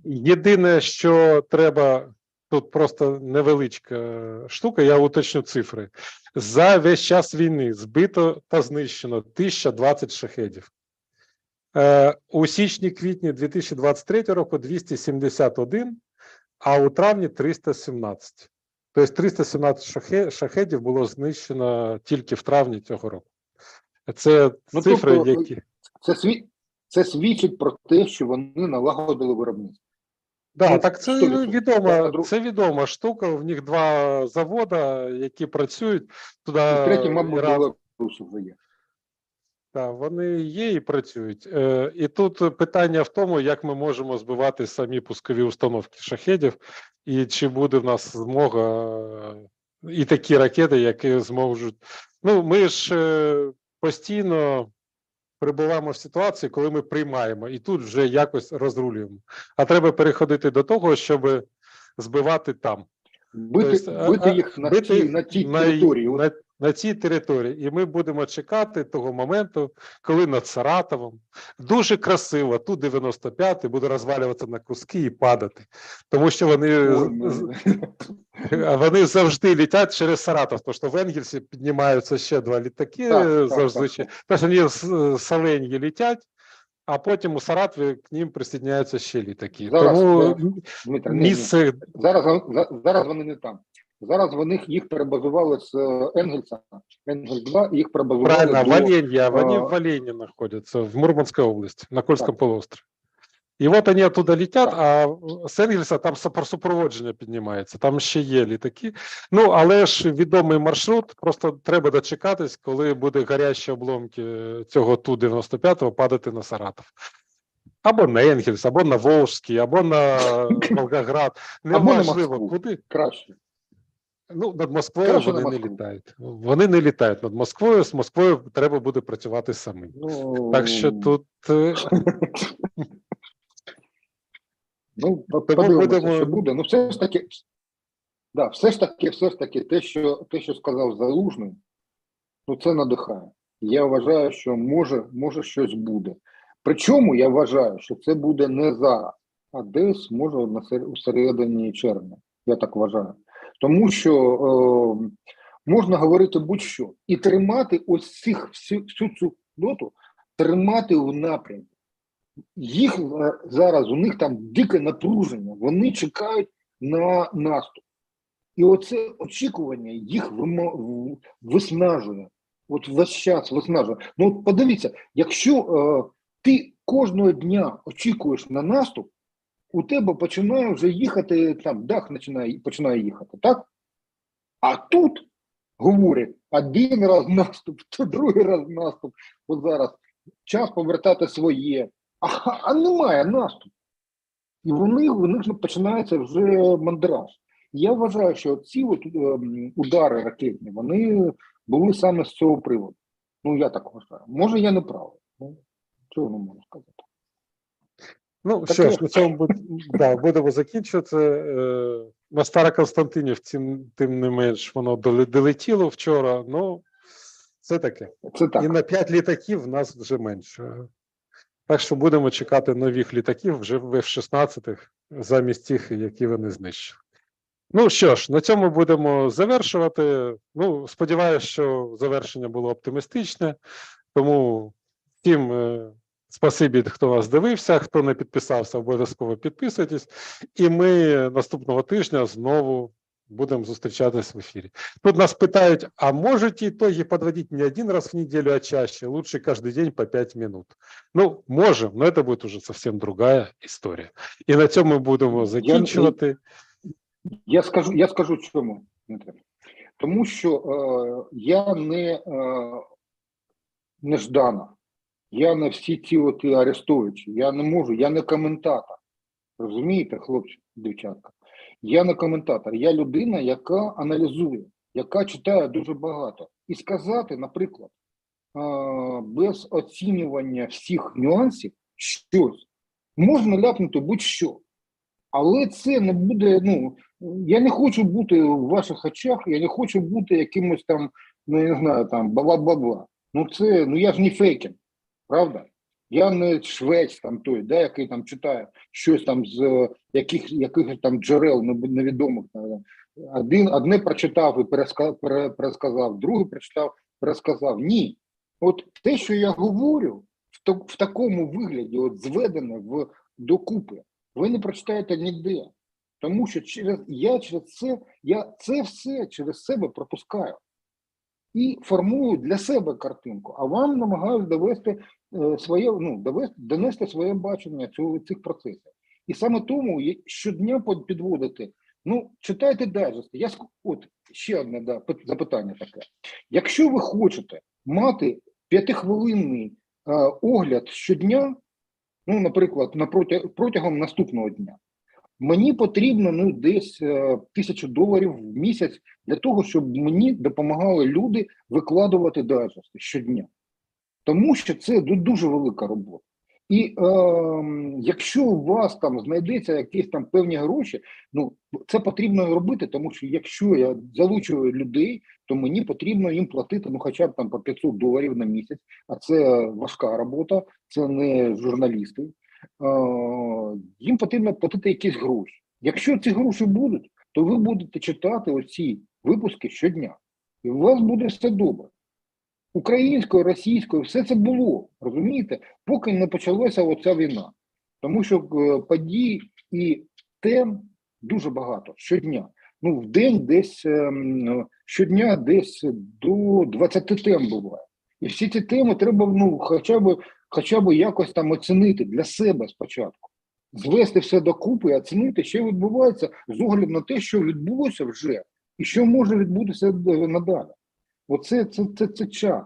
Єдине, що треба... Тут просто невеличка штука, я уточню цифри. За весь час війни збито та знищено 1020 шахедів. У січні-квітні 2023 року 271, а у травні 317. Тобто 317 шахедів було знищено тільки в травні цього року. Це цифри, які... Це свідчить про те, що вони налагодили виробництво. Так, це відома штука. В них 2 заводи, які працюють. Третій, мабуть, Білорусь вже є. Так, вони є і працюють. І тут питання в тому, як ми можемо збивати самі пускові установки шахедів, і чи буде в нас змога і такі ракети, які зможуть... Ми ж постійно перебуваємо в ситуації, коли ми приймаємо, і тут вже якось розрулюємо. А треба переходити до того, щоб збивати там. Бити їх на тій території. На цій території. І ми будемо чекати того моменту, коли над Саратовом дуже красиво Ту-95 буде розвалюватися на куски і падати. Тому що вони завжди літять через Саратов, тому що в Енгельсі піднімаються ще 2 літаки, завжди. Тобто вони шалені літять, а потім у Саратові к ним присоединяються ще літаки. Зараз вони не там. Зараз їх перебазували з Енгельса, Енгельс-2, їх перебазували Правильно, вони в Олене знаходяться, в Мурманській області, на Кольському полуострові. І от вони оттуда летять, а з Енгельса там супроводження піднімається, там ще є літаки. Але ж відомий маршрут, просто треба дочекатись, коли буде гарячі обломки цього Ту-95 падати на Саратов. Або на Енгельс, або на Волжський, або на Волгоград. Неважливо, куди. Краще. Ну, над Москвою Краще вони на не Москву. літають. Вони не літають над Москвою, з Москвою треба буде працювати самим. Так що тут Ну, тому подивимося, що будемо. буде. Ну, все ж таки, да, все ж таки, те, що сказав Залужний, ну це надихає. Я вважаю, що може щось буде. Причому я вважаю, що це буде не зараз, а десь може у середині червня. Я так вважаю. Тому що можна говорити будь-що і тримати ось всю цю ноту, тримати в напрямку. Їх зараз, у них там дике напруження, вони чекають на наступ. І оце очікування їх виснажує. От весь час виснажує. Ну от подивіться, якщо ти кожного дня очікуєш на наступ, у тебе починає вже їхати, там дах починає їхати, так? А тут говорять, один раз наступ, то другий раз наступ. От зараз час повертати своє, а немає наступу. І у них починається вже мандраж. Я вважаю, що ці удари ракетні, вони були саме з цього приводу. Ну, я так вважаю. Може, я не правий. Ну, чого не можу сказати. Ну, Таке. що ж, на цьому будемо закінчувати. На Староконстантинівці, тим не менш, воно долетіло вчора, ну, це таке. Це так. І на 5 літаків в нас вже менше. Так що будемо чекати нових літаків вже в F-16 замість тих, які вони знищили. Ну що ж, на цьому будемо завершувати. Ну, сподіваюся, що завершення було оптимістичне. Тому всім спасибі, хто нас дивився, хто не підписався, обов'язково підписуйтесь. І ми наступного тижня знову будемо зустрічатись в ефірі. Тут нас питають, а можете итоги подводить не один раз в неделю, а чаще? Лучше каждый день по 5 минут. Ну, можем, но это будет уже совсем другая история. І на цьому ми будемо закінчувати. Я скажу чому. Тому що я не Жданов, я не всі ці арестовичі, я не можу, я не коментатор. Розумієте, хлопці, дівчатка? Я не коментатор, я людина, яка аналізує, яка читає дуже багато. І сказати, наприклад, без оцінювання всіх нюансів щось, можна ляпнути будь-що. Але це не буде, ну, я не хочу бути в ваших очах, я не хочу бути якимось там, ну, я не знаю, там, бла-бла-бла. Ну, я ж не Фейкін, правда? Я не швець там той, да, який там читає щось там з якихось там джерел невідомих. Одне прочитав і пересказав, другий прочитав, пересказав. Ні. От те, що я говорю, в такому вигляді, от зведене докупи, ви не прочитаєте ніде. Тому що я це все через себе пропускаю. І формую для себе картинку, а вам намагаюся донести своє бачення цих процесів. І саме тому щодня підводити, ну, читайте дайджести. От ще одне запитання таке. Якщо ви хочете мати 5-хвилинний огляд щодня, ну, наприклад, протягом наступного дня, мені потрібно десь $1000 в місяць для того, щоб мені допомагали люди викладувати дайджести щодня. Тому що це дуже велика робота. І якщо у вас там знайдеться якісь там певні гроші, ну це потрібно робити, тому що якщо я залучую людей, то мені потрібно їм платити хоча б там по $500 на місяць, а це важка робота, це не журналісти. Їм потрібно платити якісь гроші. Якщо ці гроші будуть, то ви будете читати оці випуски щодня. І у вас буде все добре. Українською, російською, все це було, розумієте, поки не почалася оця війна. Тому що подій і тем дуже багато щодня. Ну, в день десь, щодня десь до 20 тем буває. І всі ці теми треба, хоча б якось там оцінити для себе спочатку. Звести все докупи і оцінити, що відбувається з огляду на те, що відбулося вже, і що може відбутися надалі. Оце це час.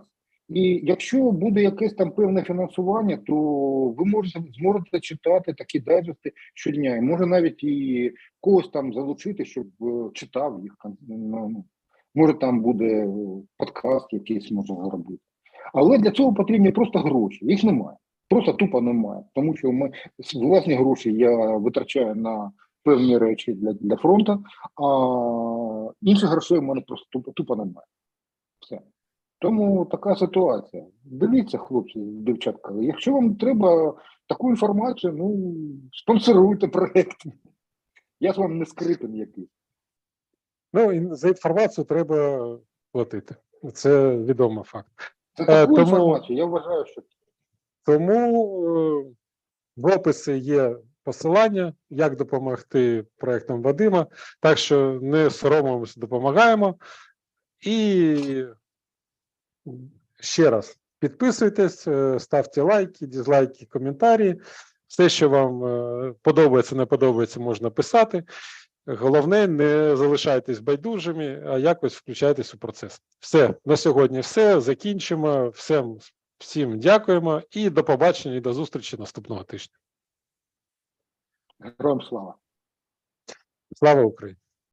І якщо буде якесь там певне фінансування, то ви зможете читати такі дайджести щодня. І може навіть і когось там залучити, щоб читав їх. Ну, може там буде подкаст якийсь може зробити. Але для цього потрібні просто гроші. Їх немає. Просто тупо немає. Тому що власні гроші я витрачаю на певні речі для фронту, а інших грошей в мене просто тупо немає. Все. Тому така ситуація. Дивіться, хлопці, дівчатка. Якщо вам треба таку інформацію, ну, спонсоруйте проєкт. Я ж вам не скрипин якийсь. Ну, і за інформацію треба платити. Це відомий факт. Це таку тому- інформацію, я вважаю, що Тому в описі є посилання, як допомогти проєктам Вадима. Так що не соромимося, допомагаємо. І ще раз підписуйтесь, ставте лайки, дизлайки, коментарі. Все, що вам подобається, не подобається, можна писати. Головне, не залишайтесь байдужими, а якось включайтесь у процес. Все, на сьогодні все. Закінчимо. Всім дякуємо і до побачення, і до зустрічі наступного тижня. героям слава. Слава Україні!